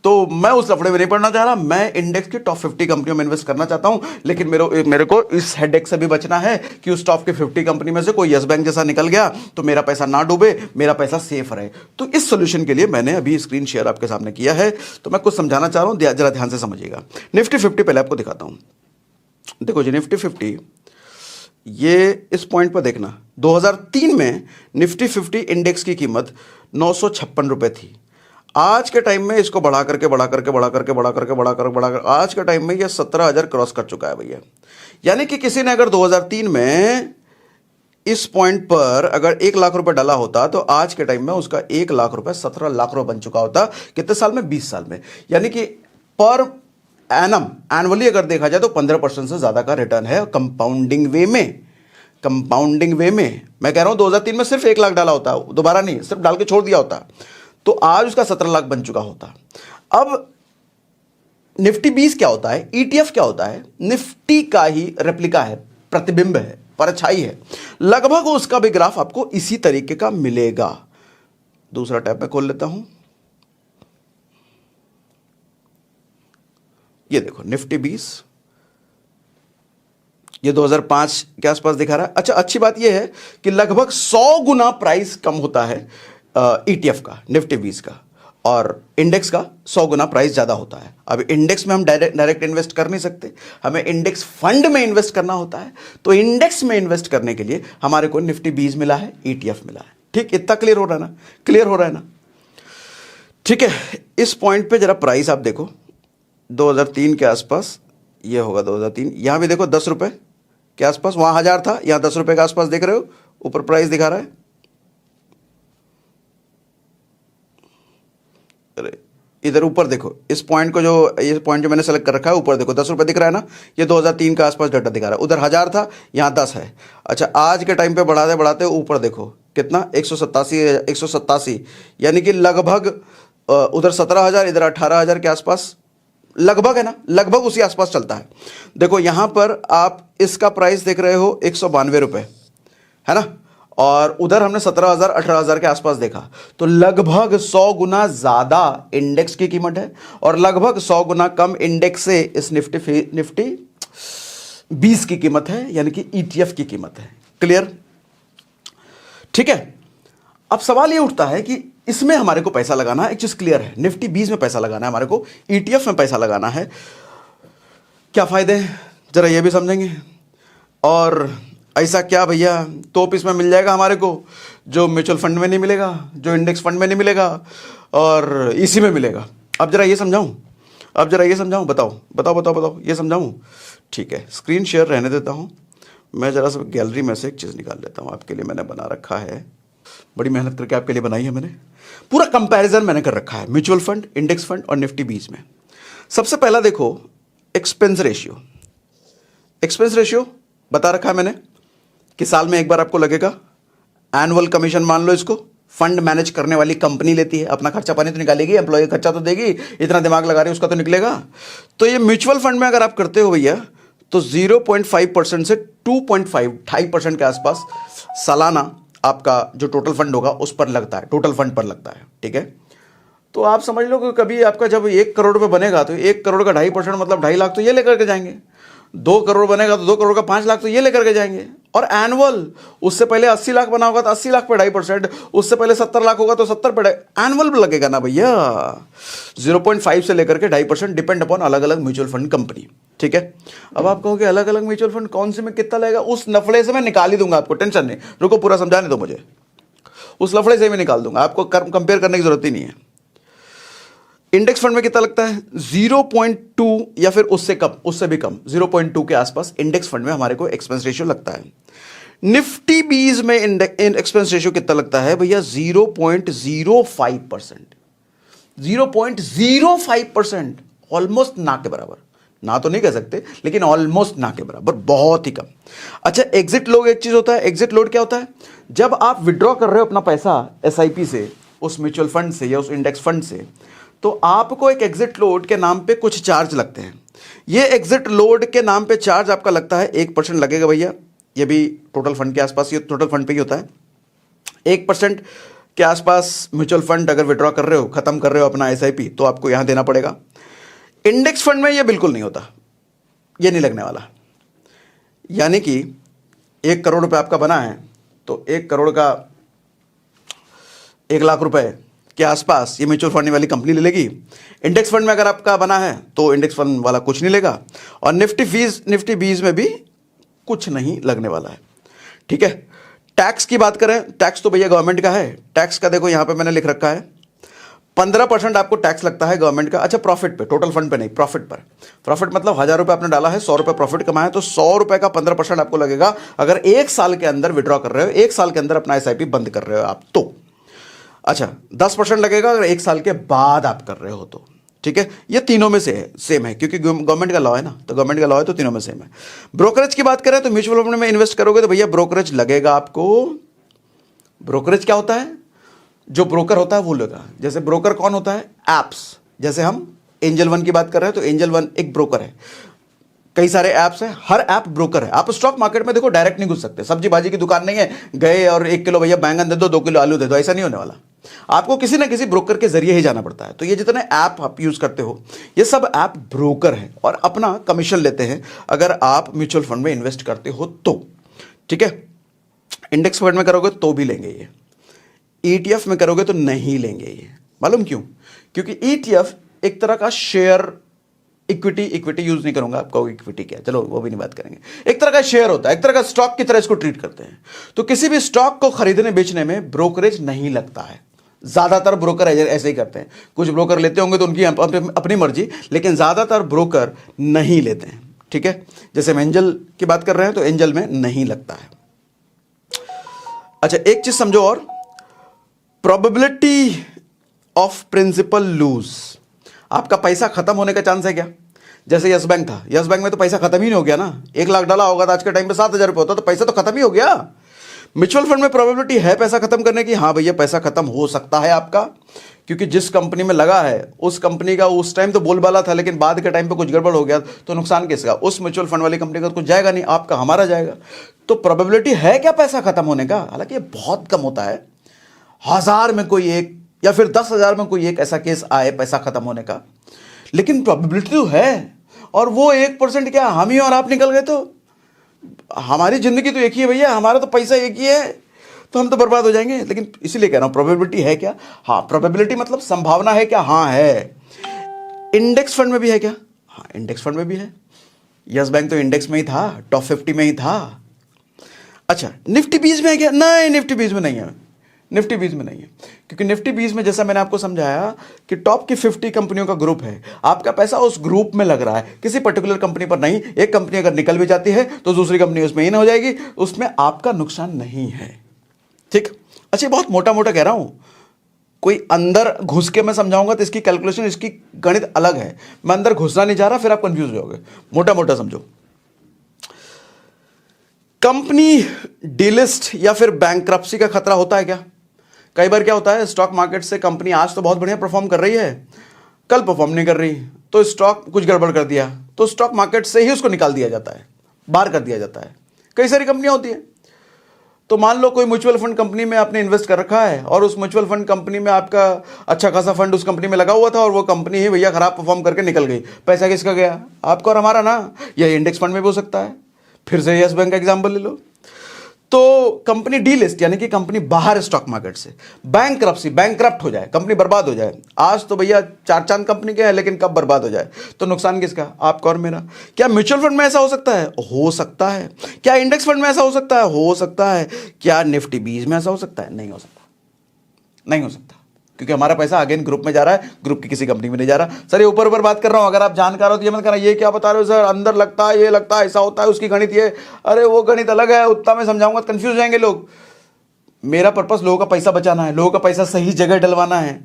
[SPEAKER 1] तो मैं उस लफड़े में नहीं पड़ना चाह रहा। मैं इंडेक्स की टॉप 50 कंपनियों में इन्वेस्ट करना चाहता हूं, लेकिन मेरे को इस हेडेक से भी बचना है कि उस टॉप के 50 कंपनी में से कोई यस बैंक जैसा निकल गया तो मेरा पैसा ना डूबे, मेरा पैसा सेफ रहे। तो इस सॉल्यूशन के लिए मैंने अभी स्क्रीन शेयर आपके सामने किया है। तो मैं कुछ समझाना चाह रहा हूं, जरा ध्यान से समझिएगा। निफ्टी 50 पहले आपको दिखाता हूं। देखो जी, निफ्टी 50 ये इस पॉइंट पर देखना, 2003 में निफ्टी 50 इंडेक्स की कीमत 956 रुपए थी। आज के टाइम में इसको बढ़ा करके आज के टाइम में ये 17,000 क्रॉस कर चुका है भैया। यानी कि किसी ने अगर 2003 में इस पॉइंट पर अगर 1 लाख रुपए डाला होता तो आज के टाइम में उसका 1 लाख रुपए 17 लाख रुपए बन चुका होता। कितने साल में? 20 साल में। यानी कि पर एनम एनुअली अगर देखा जाए तो 15% से ज्यादा का रिटर्न है कंपाउंडिंग वे में। मैं कह रहा हूं 2003 में सिर्फ 1 लाख डाला होता, दोबारा नहीं, सिर्फ डाल के छोड़ दिया होता, तो आज उसका 17 लाख बन चुका होता। अब निफ्टी 20 क्या होता है? ईटीएफ क्या होता है? निफ्टी का ही रेप्लिका है, प्रतिबिंब है, परछाई है। लगभग उसका भी ग्राफ आपको इसी तरीके का मिलेगा। दूसरा टैब में खोल लेता हूं। ये देखो निफ्टी 20, ये 2005 के आसपास दिखा रहा है। अच्छा, अच्छी बात यह है कि लगभग 100 गुना प्राइस कम होता है ईटीएफ का, निफ्टी 20 का, और इंडेक्स का 100 गुना प्राइस ज्यादा होता है। अब इंडेक्स में हम डायरेक्ट इन्वेस्ट कर नहीं सकते, हमें इंडेक्स फंड में इन्वेस्ट करना होता है। तो इंडेक्स में इन्वेस्ट करने के लिए हमारे को निफ्टी 20 मिला है, ईटीएफ मिला है। ठीक, इतना क्लियर हो रहा है ना? क्लियर हो रहा है ना? ठीक है, इस पॉइंट पे जरा प्राइस आप देखो, 2003 के आसपास ये होगा 2003। यहां भी देखो 10 रुपए के आसपास, वहां 1000 था, यहां 10 रुपए के आसपास देख रहे हो, ऊपर प्राइस दिखा रहा है। अरे इधर ऊपर देखो, इस पॉइंट को ये पॉइंट जो मैंने सेलेक्ट कर रखा है, ऊपर देखो 10 रुपए दिख रहा है ना, ये 2003 के आसपास डाटा दिखा रहा है। उधर 1000 था, यहाँ 10 है। अच्छा, आज के टाइम पे बढ़ाते बढ़ाते ऊपर देखो कितना, 187, यानी कि लगभग उधर 17,000, इधर 18,000 के आसपास लगभग है ना, लगभग उसी आसपास चलता है। देखो यहां पर आप इसका प्राइस देख रहे हो 192 रुपए, है ना, और उधर हमने 17,000 18,000 के आसपास देखा। तो लगभग 100 गुना ज्यादा इंडेक्स की कीमत है और लगभग 100 गुना कम इंडेक्स से इस निफ्टी 20 की कीमत है, यानी कि ईटीएफ की कीमत है। क्लियर? ठीक है। अब सवाल ये उठता है कि इसमें हमारे को पैसा लगाना है। एक चीज क्लियर है, निफ्टी 20 में पैसा लगाना है हमारे को, ईटीएफ में पैसा लगाना है। क्या फायदे हैं जरा ये भी समझेंगे। और ऐसा क्या भैया तोप इसमें मिल जाएगा हमारे को, जो म्यूचुअल फंड में नहीं मिलेगा, जो इंडेक्स फंड में नहीं मिलेगा और इसी में मिलेगा। अब जरा ये समझाऊं, बताओ ये समझाऊं। ठीक है, स्क्रीन शेयर रहने देता हूं, मैं जरा सा गैलरी में से एक चीज़ निकाल लेता हूं। आपके लिए मैंने बना रखा है, बड़ी मेहनत करके आपके लिए बनाई है मैंने, पूरा कंपैरिजन मैंने कर रखा है म्यूचुअल फंड, इंडेक्स फंड और निफ्टी 20 में। सबसे पहला देखो एक्सपेंस रेशियो बता रखा है मैंने कि साल में एक बार आपको लगेगा। एनुअल कमीशन मान लो इसको, फंड मैनेज करने वाली कंपनी लेती है, अपना खर्चा पानी तो निकालेगी, एम्प्लॉय खर्चा तो देगी, इतना दिमाग लगा रही है उसका तो निकलेगा। तो ये म्यूचुअल फंड में अगर आप करते हो भैया तो 0.5% से 2.5% के आसपास सालाना आपका जो टोटल फंड होगा उस पर लगता है, टोटल फंड पर लगता है। ठीक है, तो आप समझ लो कि कभी आपका जब 1 करोड़ रुपए बनेगा तो 1 करोड़ का 2.5% मतलब 2.5 लाख तो ये लेकर के जाएंगे। 2 करोड़ बनेगा तो 2 करोड़ का 5 लाख तो ये लेकर के जाएंगे। और एनुअल, उससे पहले 80 लाख बना होगा तो 80 लाख पे 2.5%, उससे पहले 70 लाख होगा तो 70 पे एनुअल भी लगेगा ना भैया। 0.5 से लेकर के 2.5% डिपेंड अपॉन अलग अलग म्यूचुअल फंड कंपनी। ठीक है, अब आप कहोगे अलग अलग म्यूचुअल फंड कौन से में कितना लगेगा, उस नफड़े से मैं निकाल ही दूंगा आपको, टेंशन नहीं, रुको पूरा समझाने दो मुझे, उस लफड़े से मैं निकाल दूंगा, आपको कंपेयर करने की जरूरत ही नहीं है। इंडेक्स फंड में कितना लगता है? 0.2 या फिर उससे कम, उससे भी कम, 0.2 के आसपास इंडेक्स फंड में हमारे को एक्सपेंस रेशियो लगता है। निफ्टी 20 में एक्सपेंस रेशियो कितना लगता है भैया? 0.05%, 0.05%, ऑलमोस्ट ना के बराबर, ना तो नहीं कह सकते, लेकिन ऑलमोस्ट ना के बराबर, बहुत ही कम। अच्छा, एग्जिट लोड एक चीज होता है। एग्जिट लोड क्या होता है? जब आप विड्रॉ कर रहे हो अपना पैसा एसआईपी से, उस म्यूचुअल फंड से या उस इंडेक्स फंड से, तो आपको एक एग्जिट लोड के नाम पे कुछ चार्ज लगते हैं। ये एग्जिट लोड के नाम पे चार्ज आपका लगता है 1% लगेगा भैया। ये भी टोटल फंड के आसपास, ये टोटल फंड पे ही होता है। 1% के आसपास म्यूचुअल फंड अगर विड्रॉ कर रहे हो, खत्म कर रहे हो अपना एसआईपी, तो आपको यहां देना पड़ेगा। इंडेक्स फंड में ये बिल्कुल नहीं होता, ये नहीं लगने वाला। यानी कि 1 करोड़ रुपए आपका बना है, तो 1 करोड़ का 1 लाख रुपए के आसपास ये म्यूचुअल फंड वाली कंपनी ले लेगी। इंडेक्स फंड में अगर आपका बना है तो इंडेक्स फंड वाला कुछ नहीं लेगा, और निफ्टी 20 में भी कुछ नहीं लगने वाला है। ठीक है। टैक्स की बात करें, टैक्स तो भैया गवर्नमेंट का है। टैक्स का देखो यहां पे मैंने लिख रखा है, 15% आपको टैक्स लगता है गवर्नमेंट का। अच्छा, प्रॉफिट पे, टोटल फंड पे नहीं, प्रॉफिट पर। प्रॉफिट मतलब 1000 रुपए आपने डाला है, 100 रुपए प्रॉफिट कमाया, तो 100 रुपए का 15% आपको लगेगा अगर 1 साल के अंदर विड्रॉ कर रहे हो, 1 साल के अंदर अपना एसआईपी बंद कर रहे हो आप तो। अच्छा, 10% लगेगा अगर 1 साल के बाद आप कर रहे हो तो। ठीक है, ये तीनों में से है, सेम है, क्योंकि गवर्नमेंट का लॉ है ना, तो गवर्नमेंट का लॉ है तो तीनों में सेम है। ब्रोकरेज की बात करें तो म्यूचुअल फंड में इन्वेस्ट करोगे तो भैया ब्रोकरेज लगेगा आपको। ब्रोकरेज क्या होता है? जो ब्रोकर होता है वो लेगा। जैसे ब्रोकर कौन होता है? एप्स। जैसे हम एंजल वन की बात कर रहे हैं तो एंजल वन एक ब्रोकर है। कई सारे ऐप्स हैं, हर ऐप ब्रोकर है। आप स्टॉक मार्केट में देखो डायरेक्ट नहीं घुस सकते, सब्जी भाजी की दुकान नहीं है, गए और 1 किलो भैया बैंगन दे दो, 2 किलो आलू दे दो, ऐसा नहीं होने वाला। आपको किसी ना किसी ब्रोकर के जरिए ही जाना पड़ता है। तो ये जितने ऐप आप यूज करते हो, ये सब ऐप ब्रोकर हैं और अपना कमीशन लेते हैं अगर आप म्यूचुअल फंड में इन्वेस्ट करते हो तो। ठीक है। इंडेक्स फंड में करोगे तो भी लेंगे ये, ईटीएफ में करोगे तो नहीं लेंगे ये। मालूम क्यों? क्योंकि ईटीएफ एक तरह का शेयर, इक्विटी यूज नहीं करूंगा, आपको इक्विटी क्या, चलो वो भी नहीं बात करेंगे। एक तरह का शेयर होता है, एक तरह का स्टॉक की तरह इसको ट्रीट करते हैं। तो किसी भी स्टॉक को खरीदने बेचने में ब्रोकरेज नहीं लगता है। ज्यादातर ब्रोकर ऐसे ही करते हैं। कुछ ब्रोकर लेते होंगे तो उनकी अपनी मर्जी, लेकिन ज्यादातर ब्रोकर नहीं लेते हैं। ठीक है। जैसे हम एंजल की बात कर रहे हैं तो एंजल में नहीं लगता है। अच्छा, एक चीज समझो और, प्रोबेबिलिटी ऑफ प्रिंसिपल लूज। आपका पैसा खत्म होने का चांस है क्या? जैसे यस बैंक था, यस बैंक में तो पैसा खत्म ही नहीं हो गया ना। 1 लाख डाला होगा तो आज के टाइम पे 7,000 रुपये होता, तो पैसा तो खत्म ही हो गया। म्यूचुअल फंड में प्रोबेबिलिटी है पैसा खत्म करने की, हाँ भैया पैसा खत्म हो सकता है आपका, क्योंकि जिस कंपनी में लगा है उस कंपनी का उस टाइम तो बोलबाला था, लेकिन बाद के टाइम पे कुछ गड़बड़ हो गया तो नुकसान किसका? उस म्यूचुअल फंड वाली कंपनी का तो कुछ जाएगा नहीं, आपका हमारा जाएगा। तो प्रोबेबिलिटी है क्या पैसा खत्म होने का? हालांकि ये बहुत कम होता है, 1000 में कोई एक या फिर 10,000 में कोई एक ऐसा केस आए पैसा खत्म होने का, लेकिन प्रोबेबिलिटी तो है। और वो 1% क्या, हम ही और आप निकल गए तो हमारी जिंदगी तो एक ही है भैया, हमारा तो पैसा एक ही है, तो हम तो बर्बाद हो जाएंगे। लेकिन इसीलिए कह रहा हूं प्रोबेबिलिटी है क्या? हाँ, प्रोबेबिलिटी मतलब संभावना है क्या? हाँ है। इंडेक्स फंड में भी है क्या? हाँ, इंडेक्स फंड में भी है। यस बैंक तो इंडेक्स में ही था, टॉप 50 में ही था। अच्छा, निफ्टी 20 में है क्या? नहीं, निफ्टी 20 में नहीं है, निफ्टी 20 में नहीं है, क्योंकि निफ्टी 20 में जैसा मैंने आपको समझाया कि टॉप की 50 कंपनियों का ग्रुप है। आपका पैसा उस ग्रुप में लग रहा है, किसी पर्टिकुलर कंपनी पर नहीं। एक कंपनी अगर निकल भी जाती है तो दूसरी कंपनी उसमें इन हो जाएगी, उसमें आपका नुकसान नहीं है। ठीक। अच्छा, बहुत मोटा मोटा कह रहा हूं, कोई अंदर घुस के मैं समझाऊंगा तो इसकी कैलकुलेशन, इसकी गणित अलग है। मैं अंदर घुसना नहीं चाह रहा, फिर आप कंफ्यूज हो जाओगे। मोटा मोटा समझो, कंपनी डीलिस्ट या फिर बैंकरप्सी का खतरा होता है क्या? कई बार क्या होता है, स्टॉक मार्केट से कंपनी आज तो बहुत बढ़िया परफॉर्म कर रही है, कल परफॉर्म नहीं कर रही, तो स्टॉक कुछ गड़बड़ कर दिया तो स्टॉक मार्केट से ही उसको निकाल दिया जाता है, बाहर कर दिया जाता है। कई सारी कंपनियां होती हैं। तो मान लो कोई म्यूचुअल फंड कंपनी में आपने इन्वेस्ट कर रखा है और उस म्यूचुअल फंड कंपनी में आपका अच्छा खासा फंड उस कंपनी में लगा हुआ था और वो कंपनी ही भैया खराब परफॉर्म करके निकल गई, पैसा किसका गया? आपका और हमारा ना। यह इंडेक्स फंड में भी हो सकता है। फिर से यस बैंक का एग्जाम्पल ले लो। तो कंपनी डीलिस्ट यानी कि कंपनी बाहर स्टॉक मार्केट से, बैंकरप्सी बैंकरप्ट हो जाए, कंपनी बर्बाद हो जाए। आज तो भैया 4 चांद कंपनी के हैं, लेकिन कब बर्बाद हो जाए तो नुकसान किसका? आपका और मेरा। क्या म्यूचुअल फंड में ऐसा हो सकता है? हो सकता है। क्या इंडेक्स फंड में ऐसा हो सकता है? हो सकता है। क्या निफ्टी 20 में ऐसा हो सकता है? नहीं हो सकता, नहीं हो सकता, क्योंकि हमारा पैसा अगेन ग्रुप में जा रहा है, ग्रुप की किसी कंपनी में नहीं जा रहा। सर ये ऊपर ऊपर बात कर रहा हूं, अगर आप जानकार हो तो ये मत कहना ये क्या बता रहे हो सर, अंदर लगता है, ये लगता है, ऐसा होता है, उसकी गणित ये, अरे वो गणित अलग है, उतना मैं समझाऊंगा तो कंफ्यूज हो जाएंगे लोग। मेरा पर्पस लोगों का पैसा बचाना है, लोगों का पैसा सही जगह डलवाना है,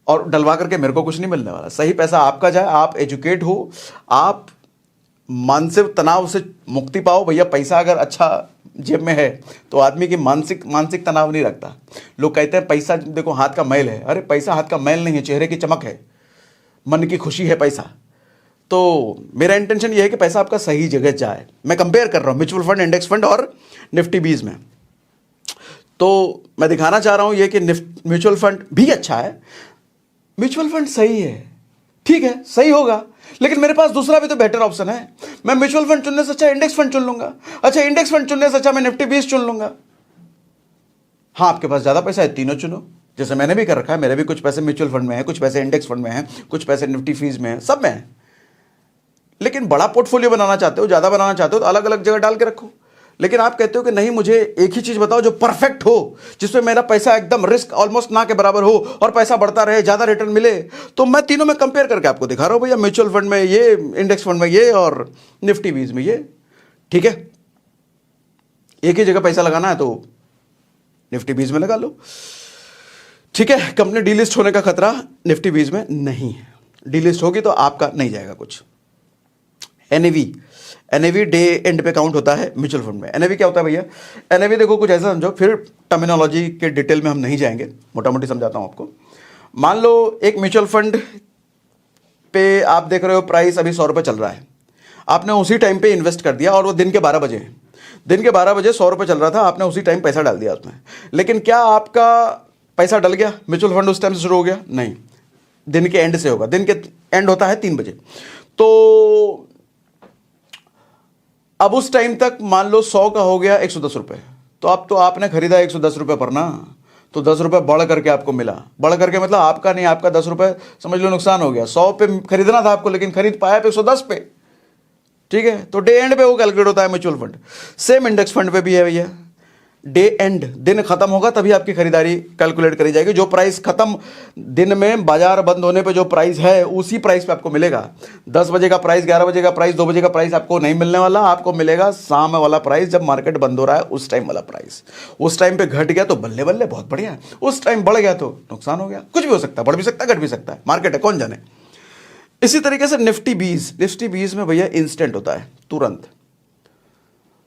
[SPEAKER 1] और डलवा करके मेरे को कुछ नहीं मिलने वाला। सही पैसा आपका जाए, आप एजुकेट हो, आप मानसिक तनाव से मुक्ति पाओ भैया। पैसा अगर अच्छा जेब में है तो आदमी की मानसिक तनाव नहीं रखता। लोग कहते हैं पैसा देखो हाथ का मैल है, अरे पैसा हाथ का मैल नहीं है, चेहरे की चमक है, मन की खुशी है पैसा। तो मेरा इंटेंशन ये है कि पैसा आपका सही जगह जाए। मैं कंपेयर कर रहा हूँ म्यूचुअल फंड, इंडेक्स फंड और निफ्टी 20 में। तो मैं दिखाना चाह रहा हूँ ये कि म्यूचुअल फंड भी अच्छा है, म्यूचुअल फंड सही है, ठीक है सही होगा, लेकिन मेरे पास दूसरा भी तो बेटर ऑप्शन है। मैं म्यूचुअल फंड चुनने से अच्छा इंडेक्स फंड चुन लूंगा, अच्छा इंडेक्स फंड चुनने से अच्छा मैं निफ्टी 20 चुन लूंगा। हाँ आपके पास ज्यादा पैसा है, तीनों चुनो, जैसे मैंने भी कर रखा है। मेरे भी कुछ पैसे म्यूचुअल फंड में है, कुछ पैसे इंडेक्स फंड में है, कुछ पैसे निफ्टी 20 में है, सब में है। लेकिन बड़ा पोर्टफोलियो बनाना चाहते हो, ज्यादा बनाना चाहते हो, तो अलग अलग जगह डाल के रखो। लेकिन आप कहते हो कि नहीं मुझे एक ही चीज बताओ जो परफेक्ट हो, जिसमें मेरा पैसा एकदम रिस्क ऑलमोस्ट ना के बराबर हो और पैसा बढ़ता रहे, ज्यादा रिटर्न मिले। तो मैं तीनों में कंपेयर करके आपको दिखा रहा हूं भैया, म्यूचुअल फंड में ये, इंडेक्स फंड में ये और निफ्टी 20 में ये। ठीक है, एक ही जगह पैसा लगाना है तो निफ्टी 20 में लगा लो। ठीक है, कंपनी डीलिस्ट होने का खतरा निफ्टी 20 में नहीं है। डीलिस्ट होगी तो आपका नहीं जाएगा कुछ। एनएवी डे एंड पे काउंट होता है म्यूचुअल फंड में। एनएवी क्या होता है भैया? एनएवी देखो कुछ ऐसा समझो, फिर टर्मिनोलॉजी के डिटेल में हम नहीं जाएंगे, मोटा मोटी समझाता हूं आपको। मान लो एक म्यूचुअल फंड पे आप देख रहे हो प्राइस अभी 100 रुपये चल रहा है, आपने उसी टाइम पे इन्वेस्ट कर दिया और वो दिन के 12 बजे है, दिन के 12 बजे 100 रुपये चल रहा था, आपने उसी टाइम पैसा डाल दिया उसमें। लेकिन क्या आपका पैसा डल गया? म्यूचुअल फंड उस टाइम से शुरू हो गया? नहीं, दिन के एंड से होगा। दिन के एंड होता है 3 बजे। तो अब उस टाइम तक मान लो 100 का हो गया 110 रुपये, तो अब तो आपने खरीदा 110 रुपये पर ना, तो 10 रुपये बढ़ करके आपको मिला। बढ़ करके मतलब आपका नहीं, आपका 10 रुपये समझ लो नुकसान हो गया। 100 पे खरीदना था आपको, लेकिन खरीद पाया 110 पे। ठीक है, तो डे एंड पे वो कैलकुलेट होता है mutual fund. Same index fund पे भी है भैया, डे एंड, दिन खत्म होगा तभी आपकी खरीदारी कैलकुलेट करी जाएगी। जो प्राइस खत्म, दिन में बाजार बंद होने पे जो प्राइस है उसी प्राइस पे आपको मिलेगा। 10 बजे का प्राइस, 11 बजे का प्राइस, 2 बजे का प्राइस आपको नहीं मिलने वाला, आपको मिलेगा शाम वाला प्राइस, जब मार्केट बंद हो रहा है उस टाइम वाला प्राइस। उस टाइम पे घट गया तो बल्ले बल्ले बहुत बढ़िया, उस टाइम बढ़ गया तो नुकसान हो गया। कुछ भी हो सकता है, बढ़ भी सकता है, घट भी सकता है, मार्केट है कौन जाने। इसी तरीके से निफ्टी 20 में भैया इंस्टेंट होता है, तुरंत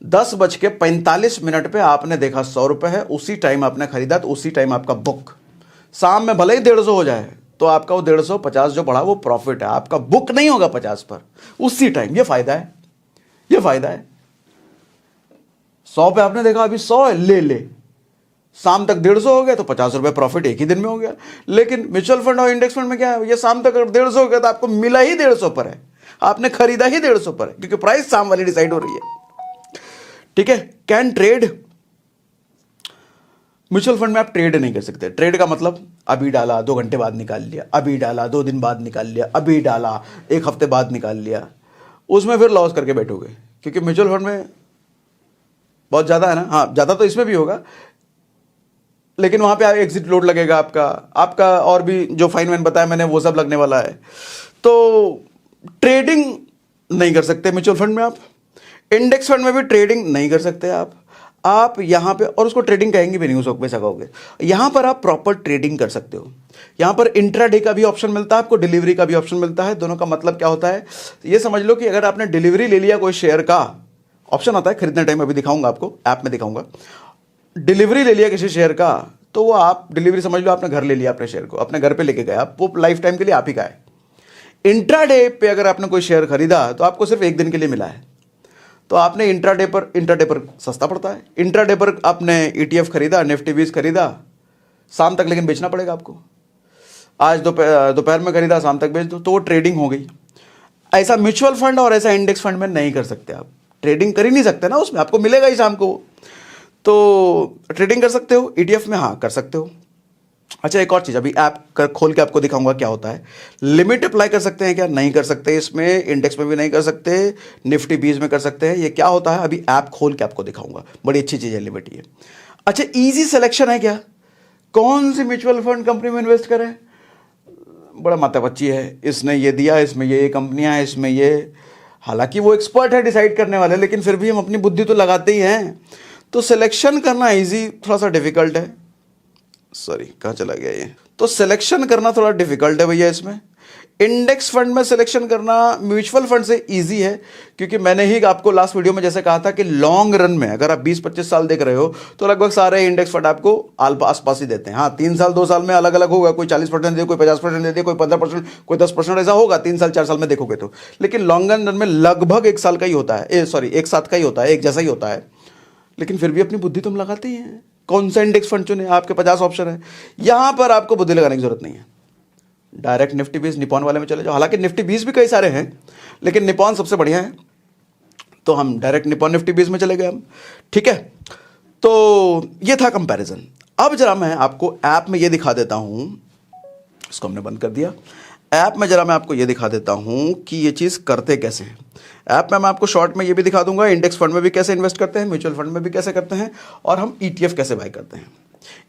[SPEAKER 1] 10:45 पे आपने देखा 100 रुपये है, उसी टाइम आपने खरीदा तो उसी टाइम आपका बुक। शाम में भले ही 150 हो जाए तो आपका वो 150 जो बढ़ा वो प्रॉफिट है, आपका बुक नहीं होगा 50 पर, उसी टाइम। ये फायदा है, ये फायदा है। 100 पे आपने देखा अभी 100 है, ले शाम तक 150 हो गया तो 50 रुपये प्रॉफिट एक ही दिन में हो गया। लेकिन म्यूचुअल फंड और इंडेक्स फंड में क्या है, ये शाम तक 150 हो गया तो आपको मिला ही 150 पर है, आपने खरीदा ही 150 पर है, क्योंकि प्राइस शाम वाली डिसाइड हो रही है। ठीक है, कैन ट्रेड, म्यूचुअल फंड में आप ट्रेड नहीं कर सकते। ट्रेड का मतलब अभी डाला 2 घंटे बाद निकाल लिया, अभी डाला 2 दिन बाद निकाल लिया, अभी डाला 1 हफ्ते बाद निकाल लिया, उसमें फिर लॉस करके बैठोगे। क्योंकि म्यूचुअल फंड में बहुत ज़्यादा है ना, हाँ ज़्यादा तो इसमें भी होगा, लेकिन वहाँ पे एग्जिट लोड लगेगा आपका और भी जो फाइन मैन बताया मैंने वो सब लगने वाला है। तो ट्रेडिंग नहीं कर सकते म्यूचुअल फंड में आप। इंडेक्स फंड में भी ट्रेडिंग नहीं कर सकते आप यहाँ पे, और उसको ट्रेडिंग कहेंगे भी नहीं, उसको पैसा कहोगे। यहाँ पर आप प्रॉपर ट्रेडिंग कर सकते हो। यहाँ पर इंट्राडे का भी ऑप्शन मिलता है आपको, डिलीवरी का भी ऑप्शन मिलता है। दोनों का मतलब क्या होता है, ये समझ लो कि अगर आपने डिलीवरी ले लिया कोई शेयर का, ऑप्शन आता है खरीदने टाइम, अभी दिखाऊंगा आपको, ऐप में दिखाऊंगा। डिलीवरी ले लिया किसी शेयर का, तो वो आप डिलीवरी समझ लो आपने घर ले लिया अपने शेयर को, अपने घर पे लेके गए आप, वो लाइफ टाइम के लिए आप ही का है। इंट्राडे पे अगर आपने कोई शेयर खरीदा तो आपको सिर्फ 1 दिन के लिए मिला है, तो आपने इंट्राडे पर सस्ता पड़ता है। इंट्राडे पर आपने ETF खरीदा, निफ्टी 20 खरीदा, शाम तक लेकिन बेचना पड़ेगा आपको। आज दोपहर में खरीदा, शाम तक बेच दो, तो वो ट्रेडिंग हो गई। ऐसा म्यूचुअल फंड और ऐसा इंडेक्स फंड में नहीं कर सकते आप, ट्रेडिंग कर ही नहीं सकते ना, उसमें आपको मिलेगा ही शाम को। तो ट्रेडिंग कर सकते हो ETF में, हाँ कर सकते हो। अच्छा एक और चीज़, अभी ऐप खोल के आपको दिखाऊंगा क्या होता है। लिमिट अप्लाई कर सकते हैं क्या? नहीं कर सकते इसमें, इंडेक्स में भी नहीं कर सकते, निफ्टी 20 में कर सकते हैं। ये क्या होता है अभी ऐप खोल के आपको दिखाऊंगा, बड़ी अच्छी चीज़ है लिमिट ये। अच्छा इजी सिलेक्शन है क्या, कौन सी म्यूचुअल फंड कंपनी में इन्वेस्ट करें? बड़ा माथापच्ची है, इसने ये दिया, इसमें ये कंपनियां हैं, इसमें ये, हालांकि वो एक्सपर्ट है डिसाइड करने वाले, लेकिन फिर भी हम अपनी बुद्धि तो लगाते ही हैं। तो सिलेक्शन करना ईजी, थोड़ा सा डिफिकल्ट है। सॉरी कहाँ चला गया ये, तो सिलेक्शन करना थोड़ा डिफिकल्ट है भैया इसमें। इंडेक्स फंड में सिलेक्शन करना म्यूचुअल फंड से इजी है, क्योंकि मैंने ही आपको लास्ट वीडियो में जैसे कहा था कि लॉन्ग रन में अगर आप 20-25 साल देख रहे हो तो लगभग सारे इंडेक्स फंड आपको आसपास ही देते हैं। हाँ, 3 साल 2 साल में अलग अलग होगा, कोई 40% दे, कोई 50% दे दे, कोई 15%, कोई 10%, ऐसा होगा 3 साल 4 साल में देखोगे तो। लेकिन लॉन्ग रन में लगभग 1 साल का ही होता है, सॉरी 1 साथ का ही होता है, एक जैसा ही होता है। लेकिन फिर भी अपनी बुद्धि तुम लगाते ही हैं, कौन सा इंडेक्स फंड चुने, आपके 50 ऑप्शन है, यहां पर आपको बुद्धि लगाने की जरूरत नहीं है। डायरेक्ट निफ्टी 20 निपॉन वाले में चले जाओ। हालांकि निफ्टी 20 भी कई सारे हैं, लेकिन निपॉन सबसे बढ़िया है, तो हम डायरेक्ट निपॉन निफ्टी 20 में चले गए हम। ठीक है, तो ये था कंपैरिजन। अब जरा मैं आपको ऐप में ये दिखा देता हूं, इसको हमने बंद कर दिया। ऐप में जरा मैं आपको ये दिखा देता हूं कि ये चीज़ करते कैसे हैं। ऐप में मैं आपको शॉर्ट में ये भी दिखा दूंगा इंडेक्स फंड में भी कैसे इन्वेस्ट करते हैं, म्यूचुअल फंड में भी कैसे करते हैं, और हम ETF कैसे बाय करते हैं।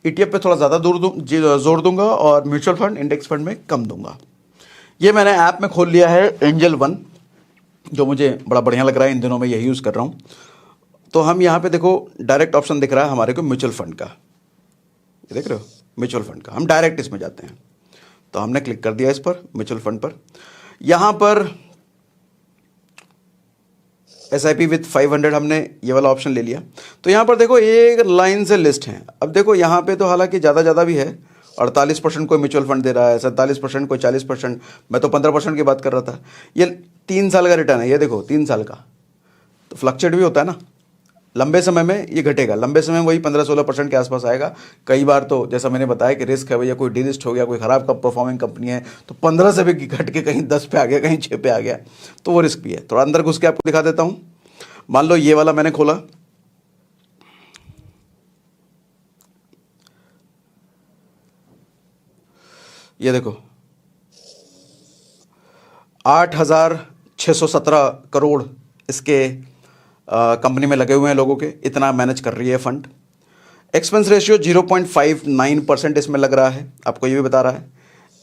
[SPEAKER 1] ETF पे थोड़ा ज़्यादा जोर दूंगा और म्यूचुअल फंड इंडेक्स फंड में कम दूंगा। ये मैंने ऐप में खोल लिया है एंजल वन, जो मुझे बड़ा बढ़िया लग रहा है, इन दिनों में यही यूज़ कर रहा हूँ। तो हम यहाँ पे देखो डायरेक्ट ऑप्शन दिख रहा है हमारे को म्यूचुअल फंड का, ये देख रहे हो म्यूचुअल फंड का, हम डायरेक्ट इसमें जाते हैं। तो हमने क्लिक कर दिया इस पर, म्यूचुअल फंड पर। यहाँ पर SIP विथ 500 हमने ये वाला ऑप्शन ले लिया। तो यहाँ पर देखो एक लाइन से लिस्ट है। अब देखो यहाँ पे तो हालांकि ज़्यादा भी है, 48% कोई म्यूचुअल फंड दे रहा है, 47% कोई 40%, मैं तो 15% की बात कर रहा था। ये 3 साल का रिटर्न है, ये देखो 3 साल का, तो फ्लक्चुएट भी होता है ना, लंबे समय में ये घटेगा, लंबे समय में वही 15-16% के आसपास आएगा। कई बार तो जैसा मैंने बताया कि रिस्क है भैया, कोई डीलिस्ट हो गया, कोई ख़राब परफॉर्मिंग कंपनी है तो 15 से भी घट के कहीं 10 पे आ गया, कहीं 6 पे आ गया, तो वो रिस्क भी है। थोड़ा अंदर घुस के आपको दिखा देता हूँ। मान लो ये वाला मैंने खोला, ये देखो 8,617 करोड़ इसके कंपनी में लगे हुए हैं लोगों के, इतना मैनेज कर रही है फंड। एक्सपेंस रेशियो 0.59% इसमें लग रहा है, आपको ये भी बता रहा है।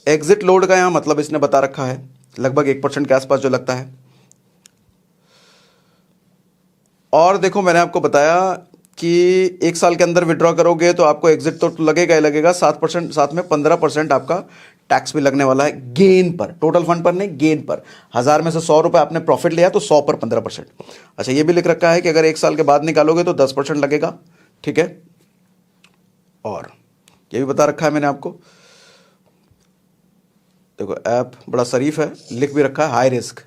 [SPEAKER 1] एग्जिट लोड का यहाँ मतलब इसने बता रखा है, लगभग 1% के आसपास जो लगता है। और देखो मैंने आपको बताया कि 1 साल के अंदर विड्रॉ करोगे तो आपको एग्जिट तो लगेगा ही लगेगा, 7%, साथ में 15% आपका टैक्स भी लगने वाला है गेन पर, टोटल फंड पर नहीं, गेन पर। 1000 में से 100 रुपये आपने प्रॉफिट लिया तो 100 पर 15%। अच्छा, ये भी लिख रखा है कि अगर 1 साल के बाद निकालोगे तो 10% लगेगा। ठीक है, और ये भी बता रखा है मैंने आपको। देखो ऐप बड़ा शरीफ है, लिख भी रखा है हाई रिस्क,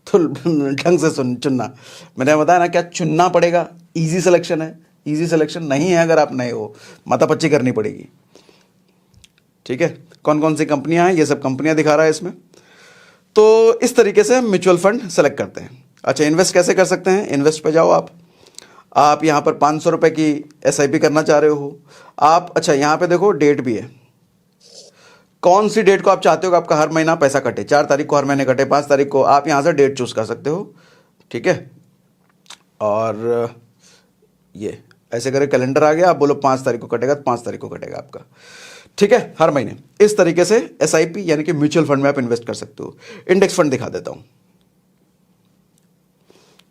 [SPEAKER 1] तो ढंग से चुनना। मैंने बताया ना क्या चुनना पड़ेगा, इजी सिलेक्शन है, इजी सिलेक्शन नहीं है अगर आप नए हो, माथापच्ची करनी पड़ेगी। ठीक है, कौन कौन सी कंपनियां हैं, ये सब कंपनियां दिखा रहा है इसमें। तो इस तरीके से हम म्यूचुअल फंड सेलेक्ट करते हैं। अच्छा, इन्वेस्ट कैसे कर सकते हैं, इन्वेस्ट पे जाओ आप यहाँ पर 500 रुपये की SIP करना चाह रहे हो आप। अच्छा, यहाँ पे देखो डेट भी है, कौन सी डेट को आप चाहते हो कि आपका हर महीना पैसा कटे, 4 तारीख को हर महीने कटे, 5 तारीख को, आप यहाँ से डेट चूज कर सकते हो। ठीक है, और ये ऐसे करके कैलेंडर आ गया, आप बोलो 5 तारीख को कटेगा तो 5 तारीख को कटेगा आपका। ठीक है, हर महीने। इस तरीके से SIP यानी कि म्यूचुअल फंड में आप इन्वेस्ट कर सकते हो। इंडेक्स फंड दिखा देता हूं।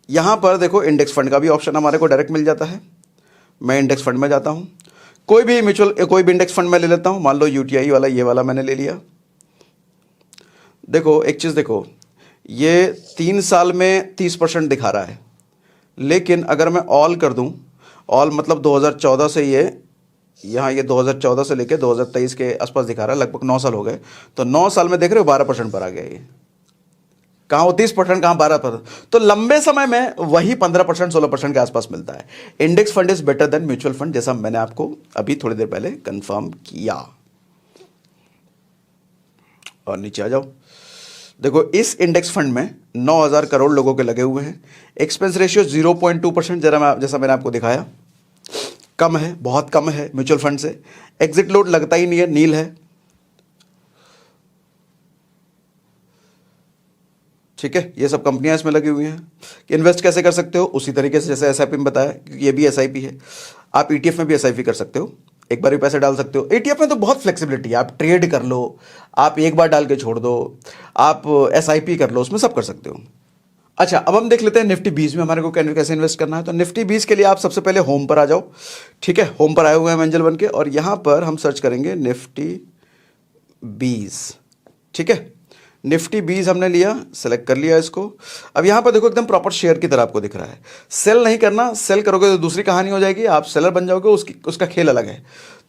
[SPEAKER 1] यहां पर देखो इंडेक्स फंड का भी ऑप्शन हमारे को डायरेक्ट मिल जाता है। मैं इंडेक्स फंड में जाता हूं, कोई भी इंडेक्स फंड में ले लेता हूं। मान लो UTI वाला, ये वाला मैंने ले लिया। देखो एक चीज देखो, ये 3 साल में 30% दिखा रहा है, लेकिन अगर मैं ऑल कर दूं, ऑल मतलब 2014 से ये 2014 से लेके 2023 के आसपास दिखा रहा है, लगभग 9 साल हो गए। तो 9 साल में देख रहे हो 12% पर आ गया ये। कहाँ वो 30%, कहाँ 12%। तो लंबे समय में वही 15% 16% के आसपास मिलता है। Index fund is better than mutual fund, जैसा मैंने आपको अभी थोड़ी देर पहले कंफर्म किया। और नीचे आ जाओ, देखो इस इंडेक्स फंड में 9,000 करोड़ लोगों के लगे हुए हैं। एक्सपेंस रेशियो 0.2%, जैसा मैंने आपको दिखाया, कम है, बहुत कम है म्यूचुअल फंड से। एग्जिट लोड लगता ही नहीं है, नील है। ठीक है, ये सब कंपनियां इसमें लगी हुई हैं। इन्वेस्ट कैसे कर सकते हो, उसी तरीके से जैसे SIP में बताया, क्योंकि ये भी SIP है। आप ETF में भी SIP कर सकते हो, एक बार भी पैसे डाल सकते हो। ETF में तो बहुत फ्लेक्सिबिलिटी है, आप ट्रेड कर लो, आप एक बार डाल के छोड़ दो, आप SIP कर लो, उसमें सब कर सकते हो। अच्छा, अब हम देख लेते हैं निफ्टी 20 में हमारे को कैसे इन्वेस्ट करना है। तो निफ्टी 20 के लिए आप सबसे पहले होम पर आ जाओ। ठीक है, होम पर आए हुए हैं एंजल वन के, और यहां पर हम सर्च करेंगे निफ्टी 20। ठीक है, निफ्टी 20 हमने लिया, सेलेक्ट कर लिया इसको। अब यहाँ पर देखो एकदम प्रॉपर शेयर की तरह आपको दिख रहा है। सेल नहीं करना, सेल करोगे तो दूसरी कहानी हो जाएगी, आप सेलर बन जाओगे, उसका खेल अलग है।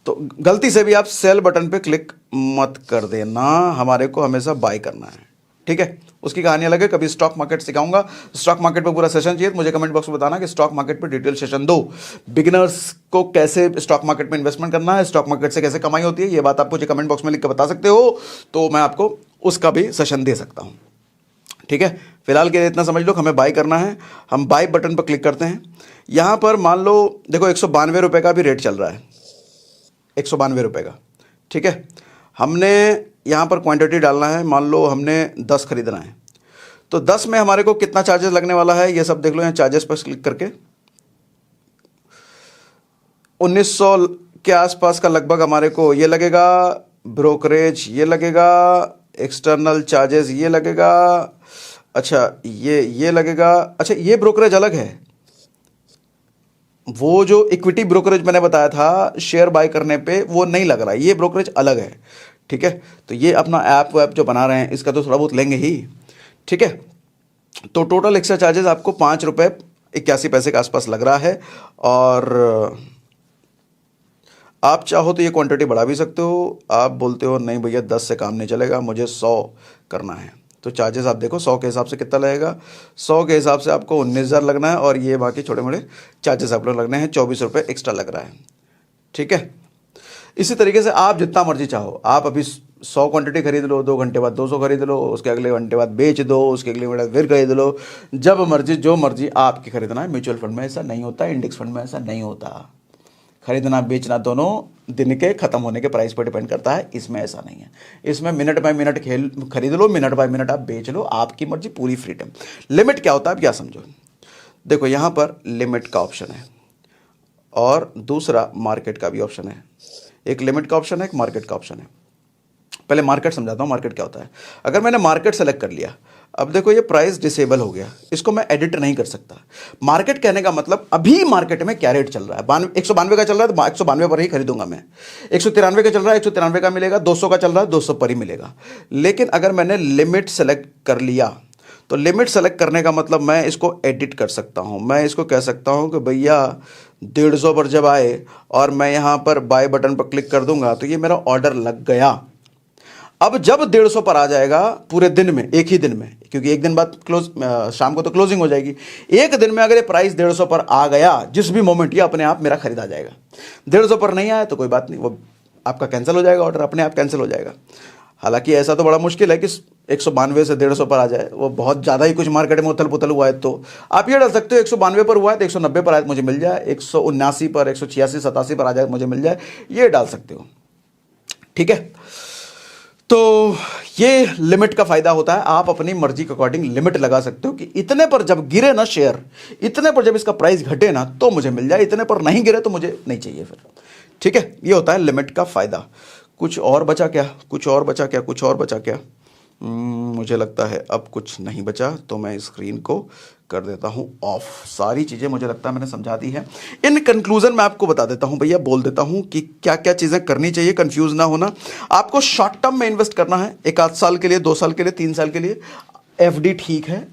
[SPEAKER 1] तो गलती से भी आप सेल बटन पे क्लिक मत कर देना, हमारे को हमेशा बाय करना है, ठीक है। उसकी कहानी अलग है, कभी स्टॉक मार्केट सिखाऊंगा, स्टॉक मार्केट पे पूरा सेशन चाहिए तो मुझे कमेंट बॉक्स में बताना कि स्टॉक मार्केट पे डिटेल सेशन दो। बिगिनर्स को कैसे स्टॉक मार्केट में इन्वेस्टमेंट करना है, स्टॉक मार्केट से कैसे कमाई होती है, ये बात आप मुझे कमेंट बॉक्स में लिख कर बता सकते हो, तो मैं आपको उसका भी सेशन दे सकता हूँ, ठीक है। फिलहाल के लिए इतना समझ लो, हमें बाय करना है। हम बाय बटन पर क्लिक करते हैं। यहाँ पर मान लो देखो 192 रुपये का भी रेट चल रहा है, 192 रुपये का, ठीक है। हमने यहाँ पर क्वांटिटी डालना है, मान लो हमने 10 खरीदना है, तो 10 में हमारे को कितना चार्जेस लगने वाला है ये सब देख लो। यहाँ चार्जेस पर क्लिक करके 1900 के आसपास का लगभग हमारे को ये लगेगा, ब्रोकरेज ये लगेगा, एक्सटर्नल चार्जेस ये लगेगा, अच्छा ये लगेगा। अच्छा ये ब्रोकरेज अलग है, वो जो इक्विटी ब्रोकरेज मैंने बताया था शेयर बाय करने पे वो नहीं लग रहा है, ये ब्रोकरेज अलग है, ठीक है। तो ये अपना ऐप वैप जो बना रहे हैं इसका तो थोड़ा बहुत लेंगे ही, ठीक है। तो टोटल एक्स्ट्रा चार्जेस आपको 5 रुपये 81 पैसे के आसपास लग रहा है। और आप चाहो तो ये क्वांटिटी बढ़ा भी सकते हो, आप बोलते हो नहीं भैया 10 से काम नहीं चलेगा, मुझे 100 करना है, तो चार्जेस आप देखो 100 के हिसाब से कितना लगेगा। 100 के हिसाब से आपको 19,000 लगना है, और ये बाकी छोटे मोटे चार्जेस आप लोग लगने हैं, 24 रुपये एक्स्ट्रा लग रहा है, ठीक है। इसी तरीके से आप जितना मर्जी चाहो, आप अभी 100 क्वांटिटी खरीद लो, 2 घंटे बाद 200 खरीद लो, उसके अगले घंटे बाद बेच दो, उसके अगले घंटे बाद फिर खरीद लो, जब मर्जी जो मर्जी आपकी खरीदना है। म्यूचुअल फंड में ऐसा नहीं होता, इंडेक्स फंड में ऐसा नहीं होता। खरीदना बेचना दोनों दिन के ख़त्म होने के प्राइस पर डिपेंड करता है, इसमें ऐसा नहीं है। इसमें मिनट बाय मिनट खेल खरीद लो, मिनट बाय मिनट आप बेच लो, आपकी मर्जी, पूरी फ्रीडम। लिमिट क्या होता है आप क्या समझो, देखो यहाँ पर लिमिट का ऑप्शन है और दूसरा मार्केट का भी ऑप्शन है। एक लिमिट का ऑप्शन है, एक मार्केट का ऑप्शन है। पहले मार्केट समझाता हूँ, मार्केट क्या होता है। अगर मैंने मार्केट सेलेक्ट कर लिया, अब देखो ये प्राइस डिसेबल हो गया, इसको मैं एडिट नहीं कर सकता। मार्केट कहने का मतलब अभी मार्केट में क्या रेट चल रहा है। 192 का चल रहा है तो 192 पर ही खरीदूंगा मैं। 193 का चल रहा है, 193 का मिलेगा। 200 का चल रहा है, 200 पर ही मिलेगा। लेकिन अगर मैंने लिमिट सेलेक्ट कर लिया, तो लिमिट सेलेक्ट करने का मतलब मैं इसको एडिट कर सकता हूं। मैं इसको कह सकता हूं कि भैया 150 पर जब आए और मैं यहां पर बाय बटन पर क्लिक कर दूंगा तो ये मेरा ऑर्डर लग गया। अब जब 150 पर आ जाएगा पूरे दिन में, एक ही दिन में, क्योंकि एक दिन बाद शाम को तो क्लोजिंग हो जाएगी, एक दिन में अगर ये प्राइस 150 पर आ गया जिस भी मोमेंट, ये अपने आप मेरा खरीदा जाएगा। 150 पर नहीं आया तो कोई बात नहीं, वो आपका कैंसिल हो जाएगा, ऑर्डर अपने आप कैंसिल हो जाएगा। हालांकि ऐसा तो बड़ा मुश्किल है कि 192 से 150 पर आ जाए, वो बहुत ज़्यादा ही कुछ मार्केट में उथल पुथल हुआ है। तो आप ये डाल सकते हो 192 पर हुआ है तो 190 पर आए तो मुझे मिल जाए, 179 पर, 186 87 पर आ जाए तो मुझे मिल जाए, ये डाल सकते हो, ठीक है। तो ये लिमिट का फायदा होता है, आप अपनी मर्जी के अकॉर्डिंग लिमिट लगा सकते हो कि इतने पर जब गिरे ना शेयर, इतने पर जब इसका प्राइस घटे ना तो मुझे मिल जाए, इतने पर नहीं गिरे तो मुझे नहीं चाहिए फिर, ठीक है। ये होता है लिमिट का फायदा। कुछ और बचा क्या, कुछ और बचा क्या, कुछ और बचा क्या? मुझे लगता है अब कुछ नहीं बचा, तो मैं स्क्रीन को कर देता हूं ऑफ। सारी चीज़ें मुझे लगता है मैंने समझा दी है। इन कंक्लूजन मैं आपको बता देता हूं भैया, बोल देता हूं कि क्या क्या चीज़ें करनी चाहिए, कंफ्यूज ना होना। आपको शॉर्ट टर्म में इन्वेस्ट करना है, 1 आध साल के लिए, 2 साल के लिए, 3 साल के लिए। एफडी ठीक है,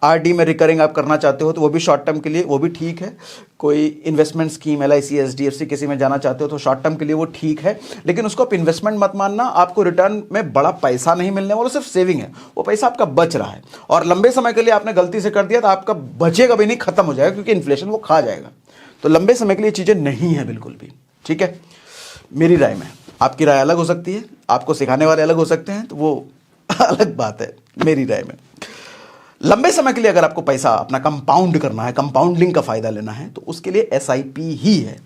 [SPEAKER 1] आरडी में रिकरिंग आप करना चाहते हो तो वो भी शॉर्ट टर्म के लिए, वो भी ठीक है। कोई इन्वेस्टमेंट स्कीम LIC HDFC किसी में जाना चाहते हो तो शॉर्ट टर्म के लिए वो ठीक है, लेकिन उसको आप इन्वेस्टमेंट मत मानना। आपको रिटर्न में बड़ा पैसा नहीं मिलने वाला, सिर्फ सेविंग है, वो पैसा आपका बच रहा है। और लंबे समय के लिए आपने गलती से कर दिया तो आपका बचेगा भी नहीं, खत्म हो जाएगा, क्योंकि इन्फ्लेशन वो खा जाएगा। तो लंबे समय के लिए चीज़ें नहीं है बिल्कुल भी, ठीक है। मेरी राय में, आपकी राय अलग हो सकती है, आपको सिखाने वाले अलग हो सकते हैं, तो वो अलग बात है। मेरी राय में लंबे समय के लिए अगर आपको पैसा अपना कंपाउंड करना है, कंपाउंडिंग का फायदा लेना है, तो उसके लिए SIP ही है।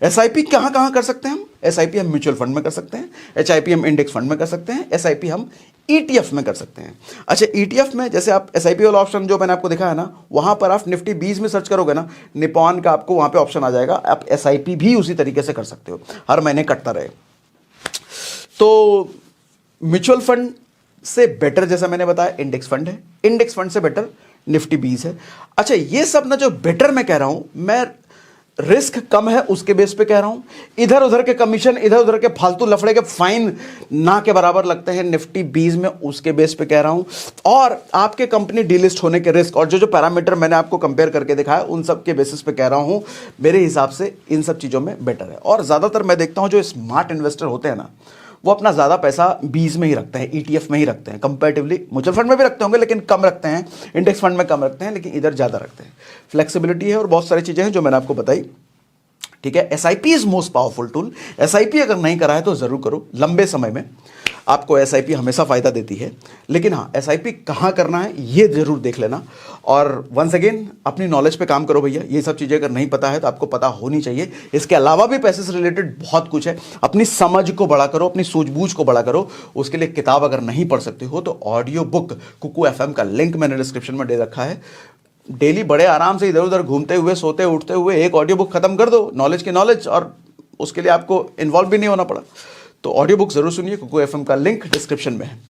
[SPEAKER 1] SIP कहाँ कहाँ कर सकते हैं हम? SIP हम म्यूचुअल फंड में कर सकते हैं, HIP हम इंडेक्स फंड में कर सकते हैं, SIP हम ETF में कर सकते हैं। अच्छा, ETF में जैसे आप SIP वाला ऑप्शन जो मैंने आपको दिखाया ना, वहाँ पर आप निफ्टी 20 में सर्च करोगे ना, निपॉन का आपको वहाँ पर ऑप्शन आ जाएगा। आप SIP भी उसी तरीके से कर सकते हो, हर महीने कटता रहे। तो म्यूचुअल फंड से बेटर, जैसा मैंने बताया, इंडेक्स फंड है। इंडेक्स फंड से बेटर निफ्टी 20 है। अच्छा, ये सब ना जो बेटर मैं कह रहा हूं, मैं रिस्क कम है उसके बेस पे कह रहा हूं। इधर उधर के कमीशन, इधर उधर के फालतू लफड़े के फाइन ना के बराबर लगते हैं निफ्टी 20 में, उसके बेस पे कह रहा हूं। और आपके कंपनी डीलिस्ट होने के रिस्क और जो जो पैरामीटर मैंने आपको कंपेयर करके दिखाया उन सब के बेसिस पे कह रहा हूं, मेरे हिसाब से इन सब चीजों में बेटर है। और ज्यादातर मैं देखता हूं जो स्मार्ट इन्वेस्टर होते हैं ना, वो अपना ज़्यादा पैसा बीज में ही रखते हैं, ईटीएफ में ही रखते हैं। कंपैरेटिवली म्यूचुअल फंड में भी रखते होंगे लेकिन कम रखते हैं, इंडेक्स फंड में कम रखते हैं, लेकिन इधर ज़्यादा रखते हैं। फ्लेक्सिबिलिटी है और बहुत सारी चीज़ें हैं जो मैंने आपको बताई। ठीक है, SIP is most powerful tool. SIP अगर नहीं करा है तो ज़रूर करो, लंबे समय में आपको एसआईपी हमेशा फ़ायदा देती है। लेकिन हाँ, एसआईपी कहाँ करना है ये ज़रूर देख लेना। और वंस अगेन अपनी नॉलेज पे काम करो भैया, ये सब चीज़ें अगर नहीं पता है तो आपको पता होनी चाहिए। इसके अलावा भी पैसे से रिलेटेड बहुत कुछ है, अपनी समझ को बड़ा करो, अपनी सूझबूझ को बड़ा करो। उसके लिए किताब अगर नहीं पढ़ सकते हो तो ऑडियो बुक कुकू एफएम का लिंक मैंने डिस्क्रिप्शन में दे रखा है। डेली बड़े आराम से इधर उधर घूमते हुए, सोते उठते हुए एक ऑडियो बुक खत्म कर दो, नॉलेज की नॉलेज, और उसके लिए आपको इन्वॉल्व भी नहीं होना पड़ा। तो ऑडियो बुक जरूर सुनिए, कुकू एफएम का लिंक डिस्क्रिप्शन में है।